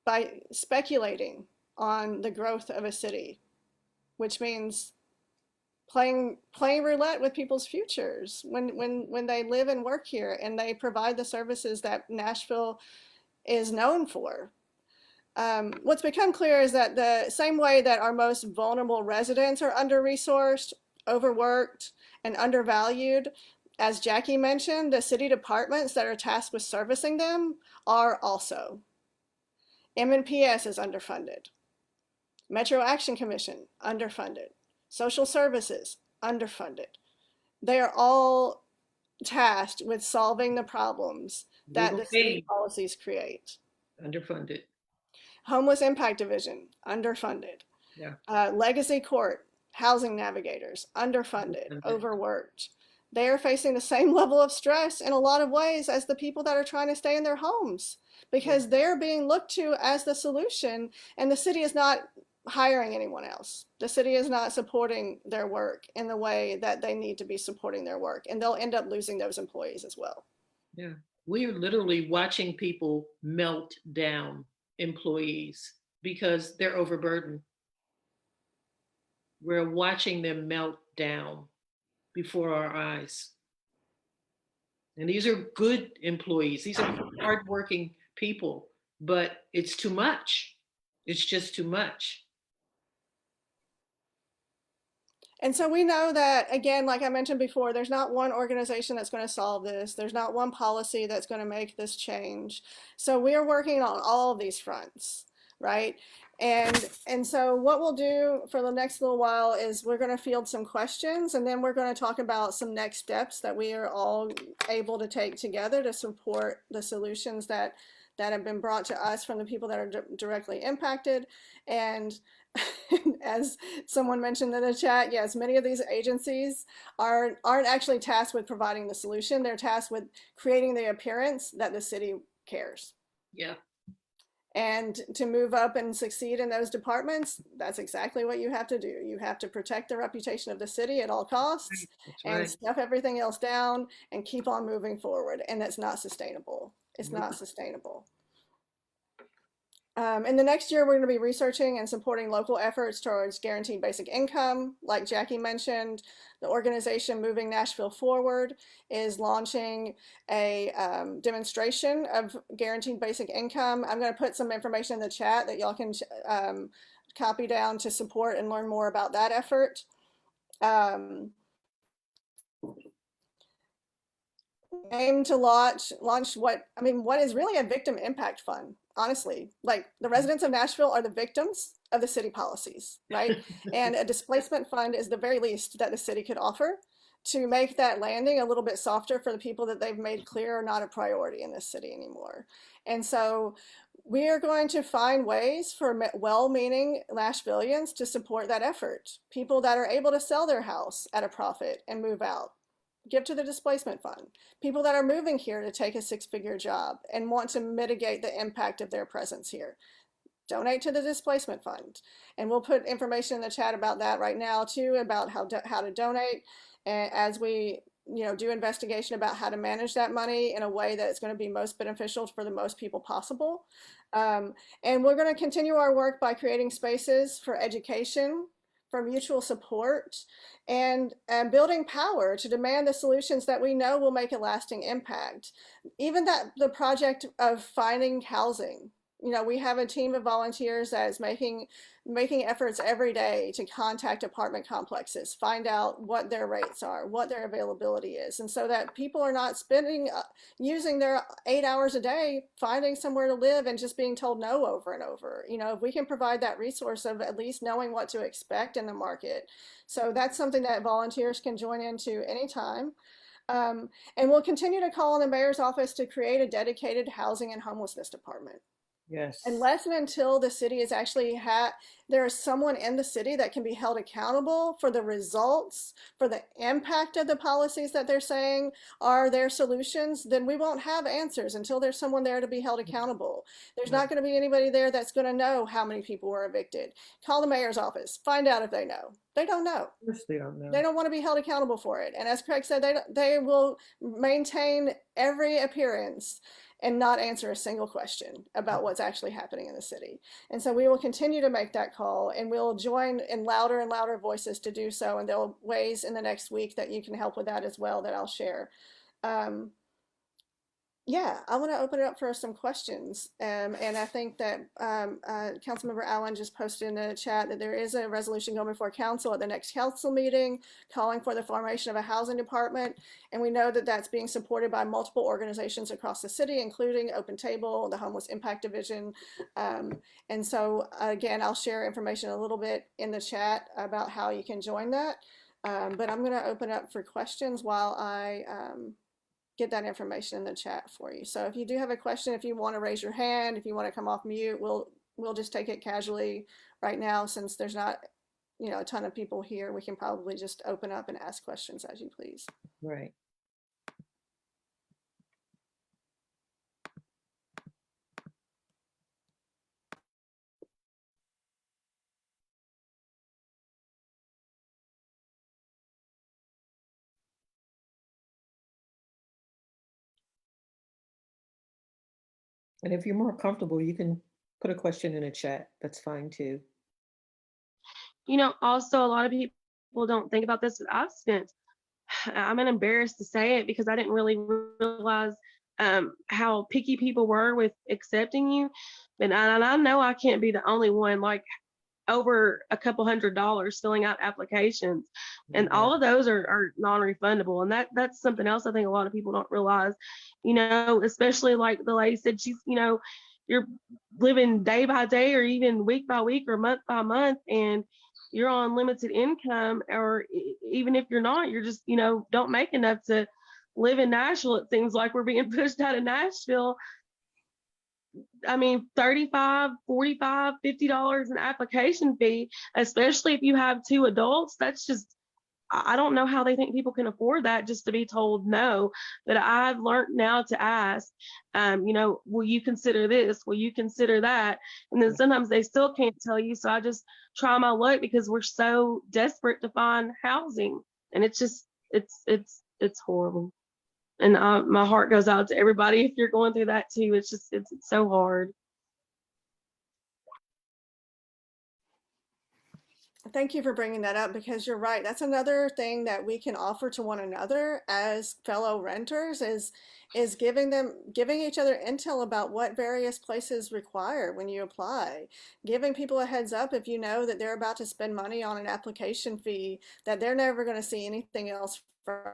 by speculating on the growth of a city, which means playing roulette with people's futures when they live and work here and they provide the services that Nashville is known for. What's become clear is that the same way that our most vulnerable residents are under-resourced, overworked, and undervalued, as Jackie mentioned, the city departments that are tasked with servicing them are also. M&PS is underfunded. Metro Action Commission, underfunded. Social services, underfunded. They are all tasked with solving the problems that the city policies create. Underfunded. Homeless Impact Division, underfunded. Yeah. Legacy Court, housing navigators, underfunded, overworked. They are facing the same level of stress in a lot of ways as the people that are trying to stay in their homes, because they're being looked to as the solution, and the city is not hiring anyone else. The city is not supporting their work in the way that they need to be supporting their work, and they'll end up losing those employees as well. Yeah. We are literally watching people melt down, employees, because they're overburdened. We're watching them melt down before our eyes. And these are good employees. These are hardworking people, but it's too much. It's just too much. And so we know that, again, like I mentioned before, there's not one organization that's going to solve this. There's not one policy that's going to make this change. So we are working on all of these fronts, right? And so what we'll do for the next little while is we're going to field some questions, and then we're going to talk about some next steps that we are all able to take together to support the solutions that have been brought to us from the people that are directly impacted. And as someone mentioned in the chat, yes, many of these agencies aren't actually tasked with providing the solution. They're tasked with creating the appearance that the city cares. Yeah. And to move up and succeed in those departments, that's exactly what you have to do. You have to protect the reputation of the city at all costs and stuff everything else down and keep on moving forward. And that's not sustainable. It's not sustainable. In the next year, we're going to be researching and supporting local efforts towards guaranteed basic income. Like Jackie mentioned, the organization Moving Nashville Forward is launching a demonstration of guaranteed basic income. I'm going to put some information in the chat that y'all can copy down to support and learn more about that effort. Aim to launch what is really a victim impact fund. Honestly, like the residents of Nashville are the victims of the city policies, right? And a displacement fund is the very least that the city could offer to make that landing a little bit softer for the people that they've made clear are not a priority in this city anymore. And so we are going to find ways for well-meaning Nashvillians to support that effort. People that are able to sell their house at a profit and move out, give to the displacement fund. People that are moving here to take a six-figure job and want to mitigate the impact of their presence here, donate to the displacement fund. And we'll put information in the chat about that right now too, about how to donate, as we do investigation about how to manage that money in a way that is going to be most beneficial for the most people possible. And we're going to continue our work by creating spaces for education, for mutual support, and building power to demand the solutions that we know will make a lasting impact. Even the project of finding housing. We have a team of volunteers that is making efforts every day to contact apartment complexes, find out what their rates are, what their availability is, and so that people are not using their 8 hours a day finding somewhere to live and just being told no over and over. If we can provide that resource of at least knowing what to expect in the market. So that's something that volunteers can join into anytime. And we'll continue to call on the mayor's office to create a dedicated housing and homelessness department. Yes. Unless and until the city is actually there is someone in the city that can be held accountable for the results, for the impact of the policies that they're saying are their solutions, then we won't have answers until there's someone there to be held accountable. There's not going to be anybody there that's going to know how many people were evicted. Call the mayor's office, find out if they know. They don't know. Of course they don't know. They don't want to be held accountable for it. And as Craig said, they will maintain every appearance and not answer a single question about what's actually happening in the city. And so we will continue to make that call, and we'll join in louder and louder voices to do so. And there will be ways in the next week that you can help with that as well that I'll share. Yeah, I want to open it up for some questions. And I think that Councilmember Allen just posted in the chat that there is a resolution going before council at the next council meeting calling for the formation of a housing department. And we know that that's being supported by multiple organizations across the city, including Open Table, the Homeless Impact Division. And so, again, I'll share information a little bit in the chat about how you can join that. But I'm going to open up for questions while I get that information in the chat for you. So if you do have a question, if you want to raise your hand, if you want to come off mute, we'll just take it casually right now. Since there's not a ton of people here, we can probably just open up and ask questions as you please. Right. And if you're more comfortable, you can put a question in a chat. That's fine too. Also a lot of people don't think about this. I'm embarrassed to say it because I didn't really realize how picky people were with accepting you. But I know I can't be the only one, like over a couple $100 filling out applications, and all of those are non-refundable. And that's something else I think a lot of people don't realize, especially like the lady said, she's, you're living day by day or even week by week or month by month, and you're on limited income, or even if you're not, you're just, don't make enough to live in Nashville. It seems like we're being pushed out of Nashville I mean, $35, $45, $50 an application fee, especially if you have two adults. That's just, I don't know how they think people can afford that just to be told no. But I've learned now to ask, will you consider this? Will you consider that? And then sometimes they still can't tell you. So I just try my luck because we're so desperate to find housing. And it's just, it's horrible. And my heart goes out to everybody if you're going through that too. It's just, it's so hard. Thank you for bringing that up, because you're right. That's another thing that we can offer to one another as fellow renters is giving each other intel about what various places require when you apply, giving people a heads up if you know that they're about to spend money on an application fee that they're never going to see anything else from.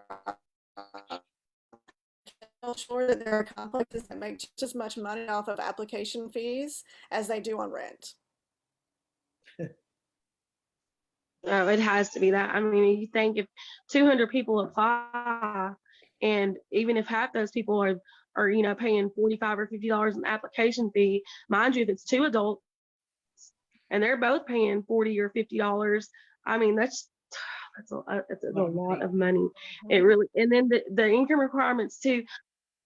I'm sure that there are complexes that make just as much money off of application fees as they do on rent. Oh, it has to be that. I mean, you think if 200 people apply, and even if half those people are paying $45 or $50 an application fee, mind you, if it's two adults and they're both paying $40 or $50, I mean, that's a lot of money. It really, and then the income requirements too.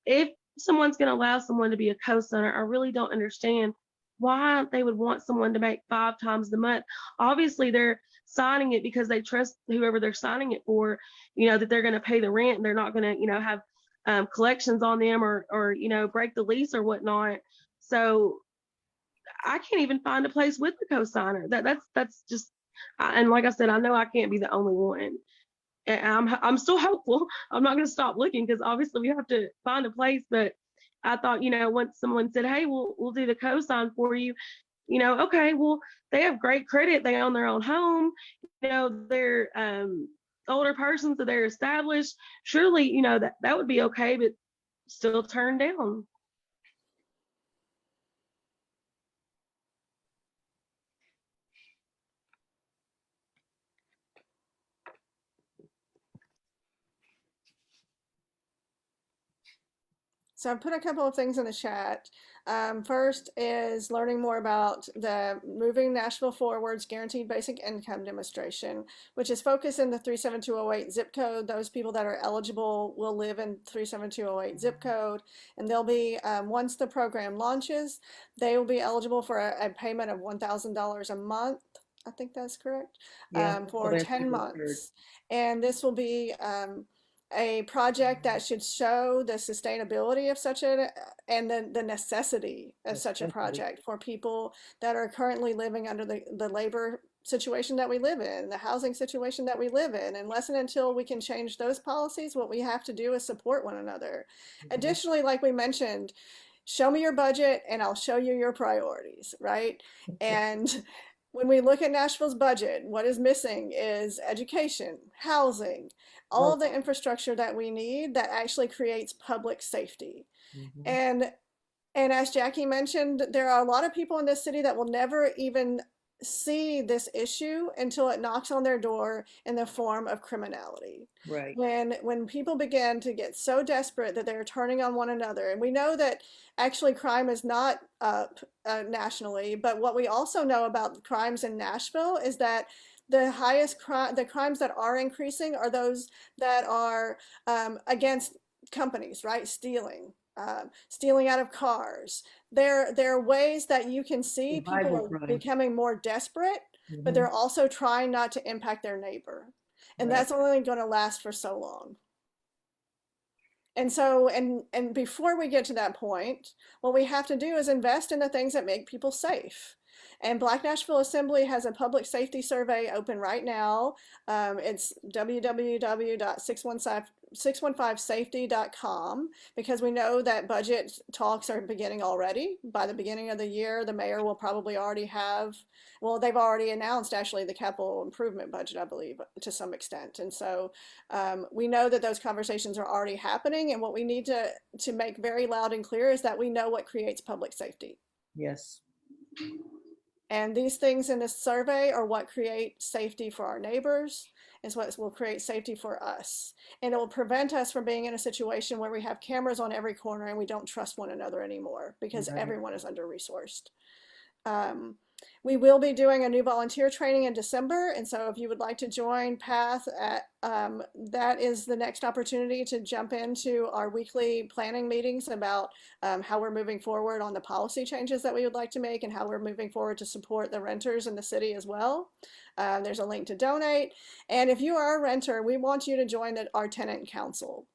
If someone's going to allow someone to be a co-signer, I really don't understand why they would want someone to make 5 times the month. Obviously, they're signing it because they trust whoever they're signing it for, that they're going to pay the rent and they're not going to, have collections on them or break the lease or whatnot. So I can't even find a place with a co-signer. That's just, and like I said, I know I can't be the only one. And I'm still hopeful. I'm not going to stop looking because obviously we have to find a place. But I thought, once someone said, "Hey, we'll do the cosign for you," okay, well, they have great credit. They own their own home. They're older persons, so they're established. Surely, that would be okay, but still turned down. So I've put a couple of things in the chat. First is learning more about the Moving Nashville Forward's Guaranteed Basic Income demonstration, which is focused in the 37208 zip code. Those people that are eligible will live in 37208 zip code, and they'll be, once the program launches, they will be eligible for a payment of $1,000 a month. I think that's correct, for 10 months. And this will be a project that should show the sustainability of such and the necessity of such a project for people that are currently living under the labor situation that we live in, the housing situation that we live in. Unless and until we can change those policies, what we have to do is support one another. Additionally, like we mentioned, show me your budget and I'll show you your priorities, right? And when we look at Nashville's budget, what is missing is education, housing, all of the infrastructure that we need that actually creates public safety. And as Jackie mentioned, there are a lot of people in this city that will never even see this issue until it knocks on their door in the form of criminality. Right. When people begin to get so desperate that they're turning on one another, and we know that actually crime is not up nationally, but what we also know about crimes in Nashville is that the crimes that are increasing are those that are against companies, right? Stealing out of cars. There are ways that you can see people are becoming more desperate, but they're also trying not to impact their neighbor. And that's only going to last for so long. And so, and before we get to that point, what we have to do is invest in the things that make people safe. And Black Nashville Assembly has a public safety survey open right now. It's www.615safety.com, because we know that budget talks are beginning already. By the beginning of the year, the mayor will probably already have, well, they've already announced actually the capital improvement budget, I believe, to some extent. And so we know that those conversations are already happening. And what we need to make very loud and clear is that we know what creates public safety. Yes. And these things in this survey are what create safety for our neighbors is what will create safety for us. And it will prevent us from being in a situation where we have cameras on every corner and we don't trust one another anymore because Right. everyone is under-resourced. We will be doing a new volunteer training in December. And so if you would like to join PATH, that is the next opportunity to jump into our weekly planning meetings about how we're moving forward on the policy changes that we would like to make and how we're moving forward to support the renters in the city as well. There's a link to donate. And if you are a renter, we want you to join our tenant council.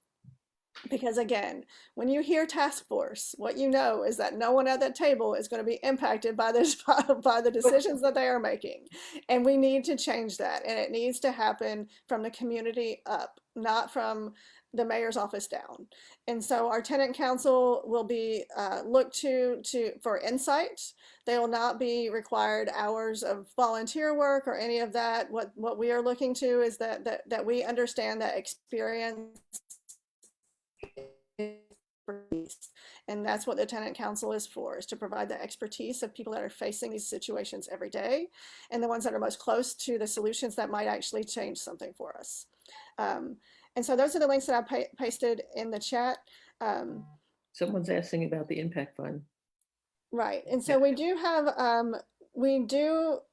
Because again, when you hear task force, what you know is that no one at that table is going to be impacted by this, by the decisions that they are making. And we need to change that. And it needs to happen from the community up, not from the mayor's office down. And so our tenant council will be looked to for insight. They will not be required hours of volunteer work or any of that. What we are looking to is that we understand that experience. And that's what the tenant council is for, is to provide the expertise of people that are facing these situations every day and the ones that are most close to the solutions that might actually change something for us. And so those are the links that I pasted in the chat. Someone's asking about the impact fund. Right. And so we do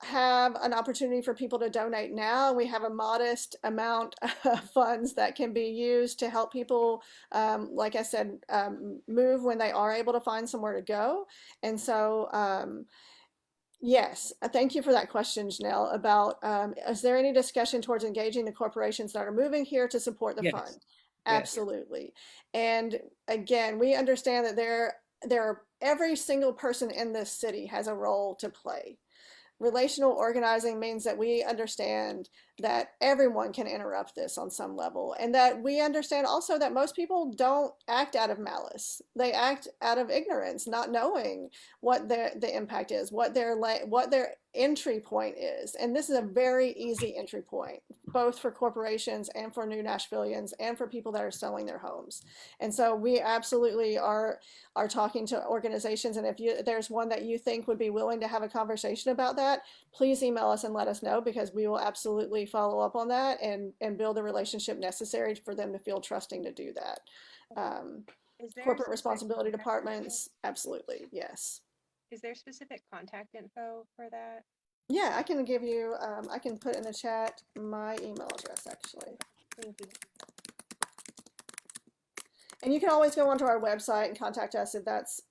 have an opportunity for people to donate now. We have a modest amount of funds that can be used to help people, like I said, move when they are able to find somewhere to go. And so, yes, thank you for that question, Janelle, about is there any discussion towards engaging the corporations that are moving here to support the fund? Absolutely. And again, we understand that every single person in this city has a role to play. Relational organizing means that we understand that everyone can interrupt this on some level, and that we understand also that most people don't act out of malice. They act out of ignorance, not knowing what the impact is, what their entry point is. And this is a very easy entry point, both for corporations and for new Nashvillians and for people that are selling their homes. And so we absolutely are talking to organizations. And if there's one that you think would be willing to have a conversation about that, please email us and let us know, because we will absolutely follow up on that and build the relationship necessary for them to feel trusting to do that. Corporate responsibility departments, absolutely, yes. Is there specific contact info for that? Yeah, I can give you, I can put in the chat my email address, actually. Thank you. And you can always go onto our website and contact us if that's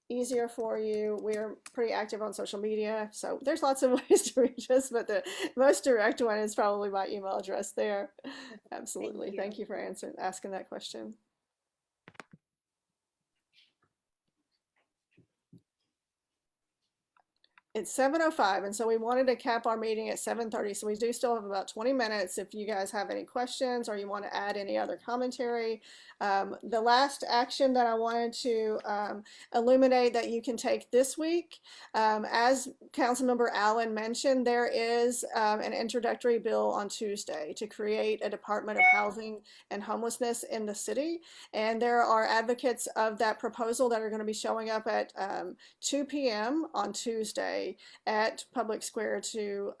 easier for you. We're pretty active on social media, so there's lots of ways to reach us, but the most direct one is probably my email address there. Absolutely. Thank you for asking that question. It's 7:05, and so we wanted to cap our meeting at 7:30, so we do still have about 20 minutes if you guys have any questions or you want to add any other commentary. The last action that I wanted to illuminate that you can take this week, as Councilmember Allen mentioned, there is an introductory bill on Tuesday to create a Department of Housing and Homelessness in the city, and there are advocates of that proposal that are going to be showing up at 2 p.m. on Tuesday at Public Square to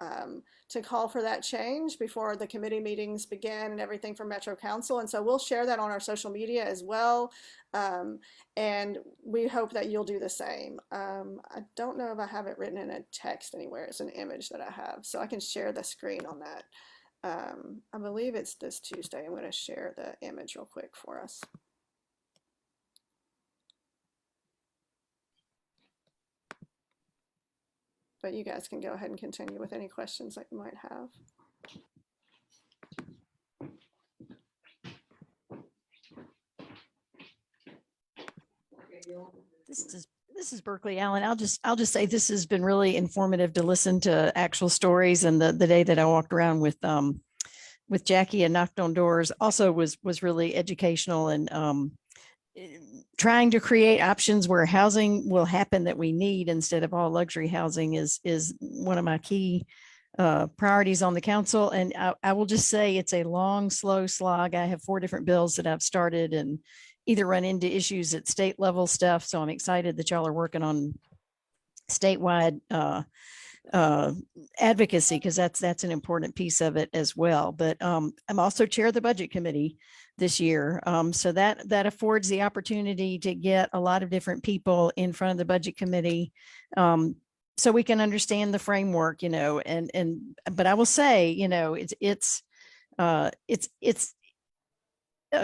call for that change before the committee meetings begin and everything for Metro Council. And so we'll share that on our social media as well. And we hope that you'll do the same. I don't know if I have it written in a text anywhere. It's an image that I have, so I can share the screen on that. I believe it's this Tuesday. I'm going to share the image real quick for us. But you guys can go ahead and continue with any questions that you might have. This is Berkeley Allen. I'll just say this has been really informative to listen to actual stories. And the day that I walked around with Jackie and knocked on doors also was really educational, and trying to create options where housing will happen that we need instead of all luxury housing is one of my key priorities on the council. And I will just say it's a long, slow slog. I have 4 different bills that I've started and either run into issues at state level stuff. So I'm excited that y'all are working on statewide advocacy, because that's an important piece of it as well. But I'm also chair of the budget committee this year. So that affords the opportunity to get a lot of different people in front of the budget committee. So we can understand the framework, but I will say,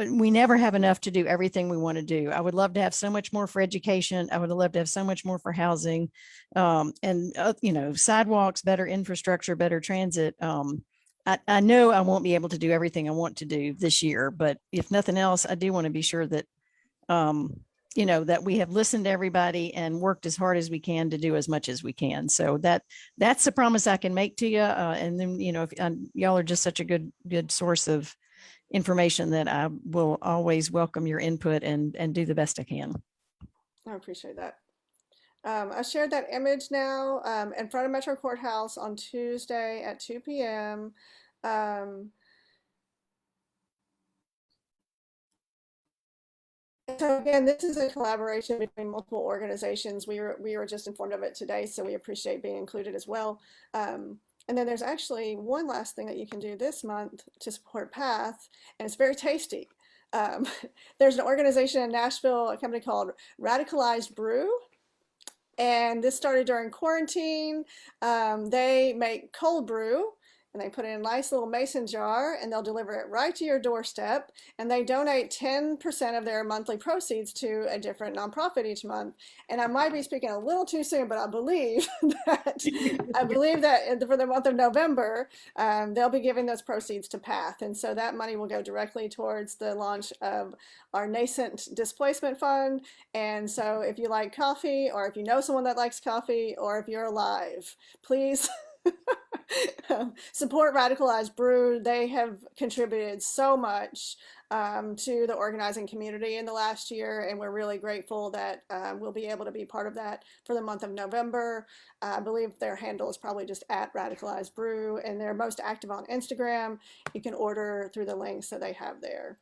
we never have enough to do everything we want to do. I would love to have so much more for education. I would love to have so much more for housing, and sidewalks, better infrastructure, better transit. I know I won't be able to do everything I want to do this year, but if nothing else, I do want to be sure that, that we have listened to everybody and worked as hard as we can to do as much as we can. So that's the promise I can make to you. And then, if y'all are just such a good source of information that I will always welcome your input and do the best I can. I appreciate that. I shared that image now in front of Metro Courthouse on Tuesday at 2 p.m. So again, this is a collaboration between multiple organizations. We were just informed of it today, so we appreciate being included as well. And then there's actually one last thing that you can do this month to support PATH, and it's very tasty. There's an organization in Nashville, a company called Radicalized Brew, and this started during quarantine. They make cold brew, and they put it in a nice little mason jar, and they'll deliver it right to your doorstep. And they donate 10% of their monthly proceeds to a different nonprofit each month. And I might be speaking a little too soon, but I believe that for the month of November, they'll be giving those proceeds to PATH. And so that money will go directly towards the launch of our nascent displacement fund. And so if you like coffee, or if you know someone that likes coffee, or if you're alive, please support Radicalized Brew. They have contributed so much to the organizing community in the last year, and we're really grateful that we'll be able to be part of that for the month of November. I believe their handle is probably just at Radicalized Brew, and they're most active on Instagram. You can order through the links that they have there.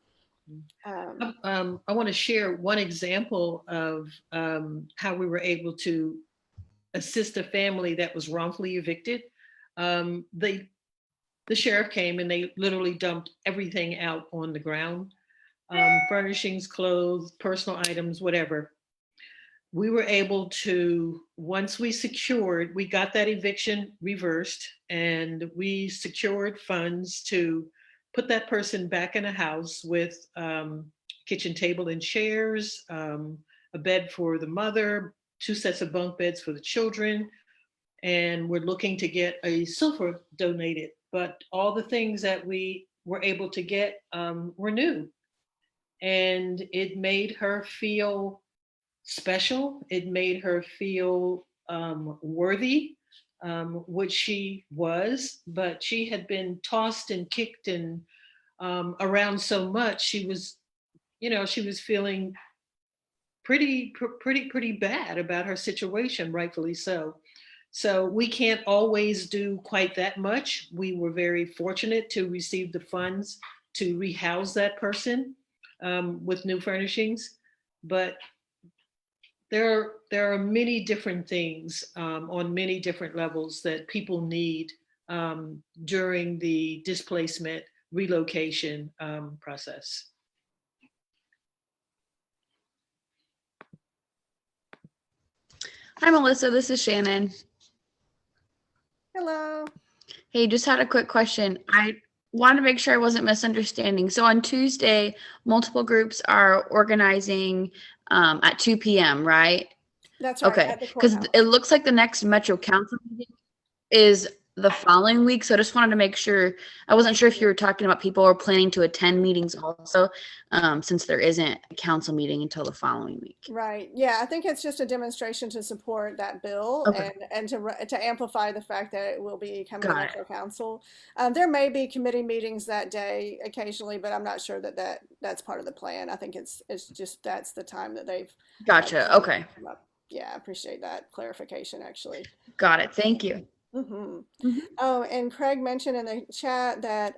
I want to share one example of how we were able to assist a family that was wrongfully evicted. The sheriff came and they literally dumped everything out on the ground, furnishings, clothes, personal items, whatever. We were able to, once we got that eviction reversed, and we secured funds to put that person back in a house with kitchen table and chairs, a bed for the mother, 2 sets of bunk beds for the children, and we're looking to get a sofa donated. But all the things that we were able to get were new, and it made her feel special. It made her feel worthy, which she was, but she had been tossed and kicked and around so much. She was feeling pretty bad about her situation, rightfully so. So we can't always do quite that much. We were very fortunate to receive the funds to rehouse that person with new furnishings, but there are many different things on many different levels that people need during the displacement relocation process. Hi, Melissa. This is Shannon. Hello. Hey, just had a quick question. I wanted to make sure I wasn't misunderstanding. So on Tuesday, multiple groups are organizing at 2 p.m., right? That's right. Okay, At the because courthouse. it looks like the next Metro Council meeting is the following week. So I just wanted to make sure. I wasn't sure if you were talking about people are planning to attend meetings also, since there isn't a council meeting until the following week. Right. Yeah, I think it's just a demonstration to support that bill, Okay. and to amplify the fact that it will be coming to Got it. Metro Council. There may be committee meetings that day occasionally, but I'm not sure that's part of the plan. I think it's just that's the time that they've Gotcha. decided to Okay. come up. Yeah, I appreciate that clarification, actually. Got it. Thank you. hmm Mhm. Oh, and Craig mentioned in the chat that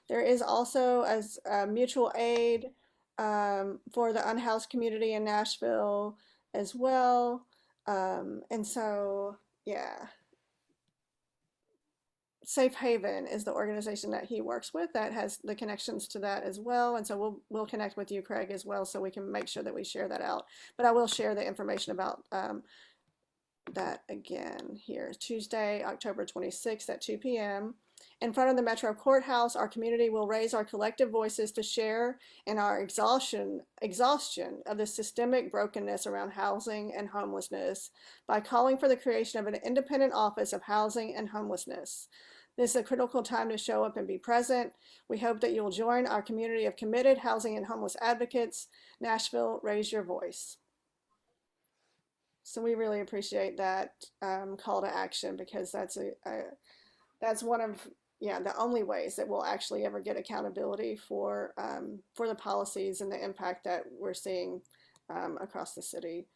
there is also as mutual aid for the unhoused community in Nashville as well. And so, yeah. Safe Haven is the organization that he works with that has the connections to that as well. And so we'll connect with you, Craig, as well, so we can make sure that we share that out. But I will share the information about that again here. Tuesday, October 26th at 2 p.m. In front of the Metro Courthouse, our community will raise our collective voices to share in our exhaustion of the systemic brokenness around housing and homelessness by calling for the creation of an independent office of housing and homelessness. This is a critical time to show up and be present. We hope that you will join our community of committed housing and homeless advocates. Nashville, raise your voice. So we really appreciate that call to action, because that's one of the only ways that we'll actually ever get accountability for the policies and the impact that we're seeing across the city.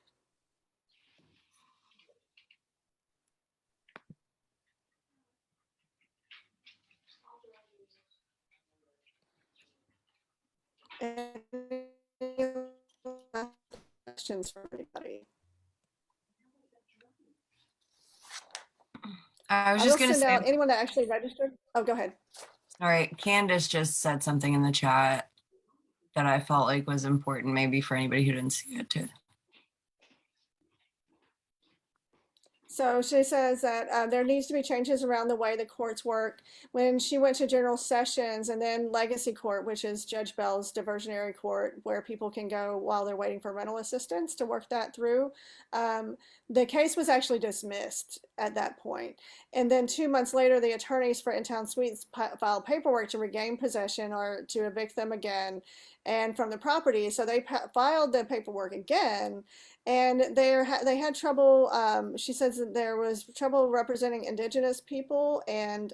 Any questions for anybody? I was I just will going to send say, out anyone that actually registered. Oh, go ahead. all right, Candace just said something in the chat that I felt like was important, maybe for anybody who didn't see it too. So she says that there needs to be changes around the way the courts work. When she went to general sessions and then legacy court, which is Judge Bell's diversionary court, where people can go while they're waiting for rental assistance to work that through, the case was actually dismissed at that point. And then 2 months later, the attorneys for In-Town Suites filed paperwork to regain possession or to evict them again and from the property. So they filed the paperwork again. And they had trouble. She says that there was trouble representing Indigenous people, and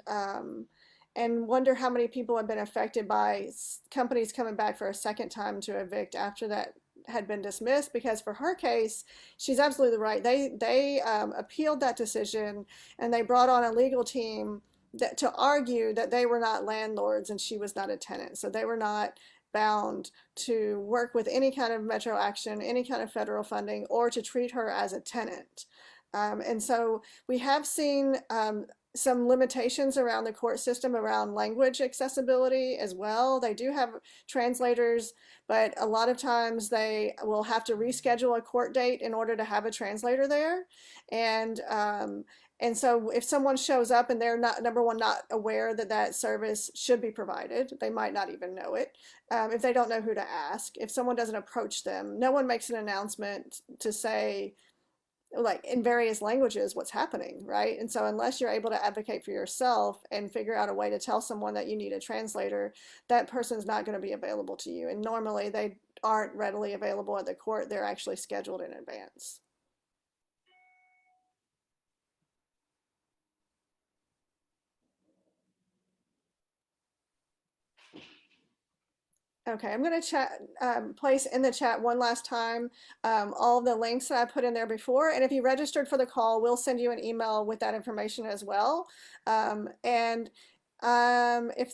wonder how many people have been affected by companies coming back for a second time to evict after that had been dismissed. Because for her case, she's absolutely right. They appealed that decision, and they brought on a legal team to argue that they were not landlords and she was not a tenant, so they were not bound to work with any kind of Metro action, any kind of federal funding, or to treat her as a tenant. And so we have seen some limitations around the court system around language accessibility as well. They do have translators, but a lot of times they will have to reschedule a court date in order to have a translator there. And so if someone shows up and they're not, number one, not aware that that service should be provided, they might not even know it. If they don't know who to ask, if someone doesn't approach them, no one makes an announcement to say, like in various languages, what's happening, right? And so unless you're able to advocate for yourself and figure out a way to tell someone that you need a translator, that person's not going to be available to you. And normally they aren't readily available at the court. They're actually scheduled in advance. Okay, I'm going to place in the chat one last time all of the links that I put in there before. And if you registered for the call, we'll send you an email with that information as well. If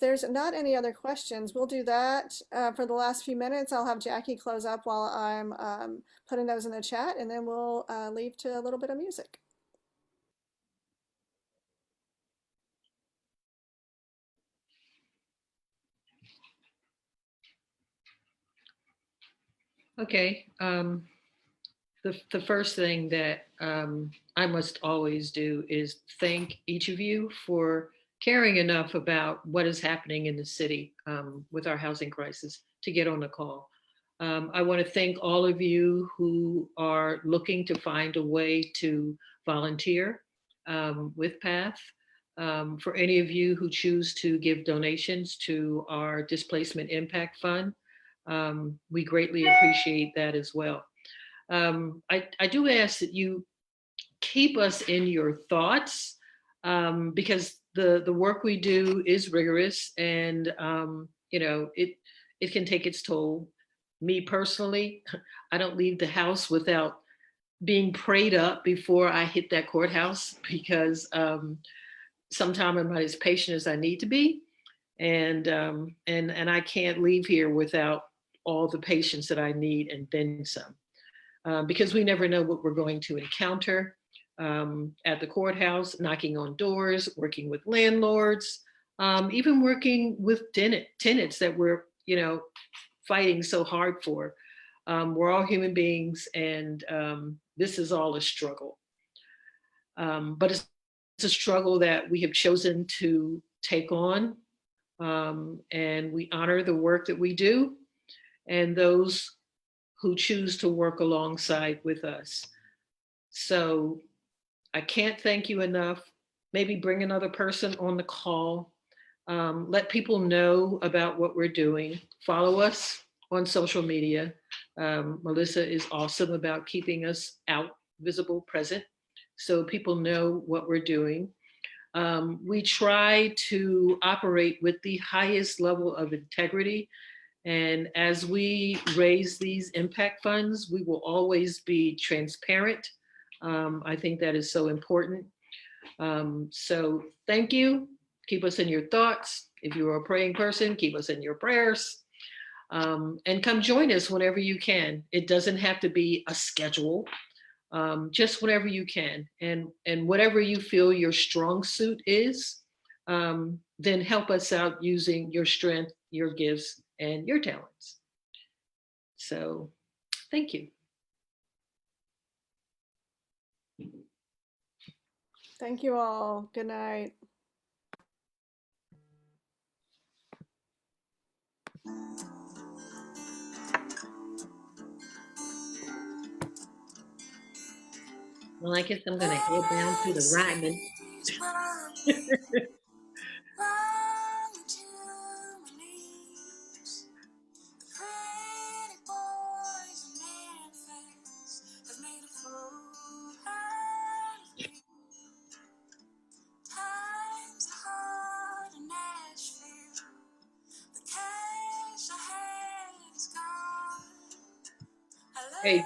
there's not any other questions, we'll do that for the last few minutes. I'll have Jackie close up while I'm putting those in the chat, and then we'll leave to a little bit of music. Okay. The first thing that I must always do is thank each of you for caring enough about what is happening in the city with our housing crisis to get on the call. I want to thank all of you who are looking to find a way to volunteer with PATH. For any of you who choose to give donations to our Displacement Impact Fund, we greatly appreciate that as well. I do ask that you keep us in your thoughts because the work we do is rigorous, and it can take its toll. Me personally, I don't leave the house without being prayed up before I hit that courthouse, because sometimes I'm not as patient as I need to be, and I can't leave here without all the patience that I need and then some, because we never know what we're going to encounter. at the courthouse, knocking on doors, working with landlords, even working with tenants that we're, fighting so hard for. We're all human beings, and this is all a struggle. But it's a struggle that we have chosen to take on, and we honor the work that we do and those who choose to work alongside with us. So I can't thank you enough. Maybe bring another person on the call. Let people know about what we're doing. Follow us on social media. Melissa is awesome about keeping us out, visible, present, so people know what we're doing. We try to operate with the highest level of integrity. And as we raise these impact funds, we will always be transparent. I think that is so important. So thank you. Keep us in your thoughts. If you're a praying person, keep us in your prayers. And come join us whenever you can. It doesn't have to be a schedule, just whenever you can. And whatever you feel your strong suit is, then help us out using your strength, your gifts, and your talents. So thank you. Thank you all. Good night. Well, I guess I'm going to head down to the Ryman. Times are hard in Nashville. The cash I had is gone. I Hey,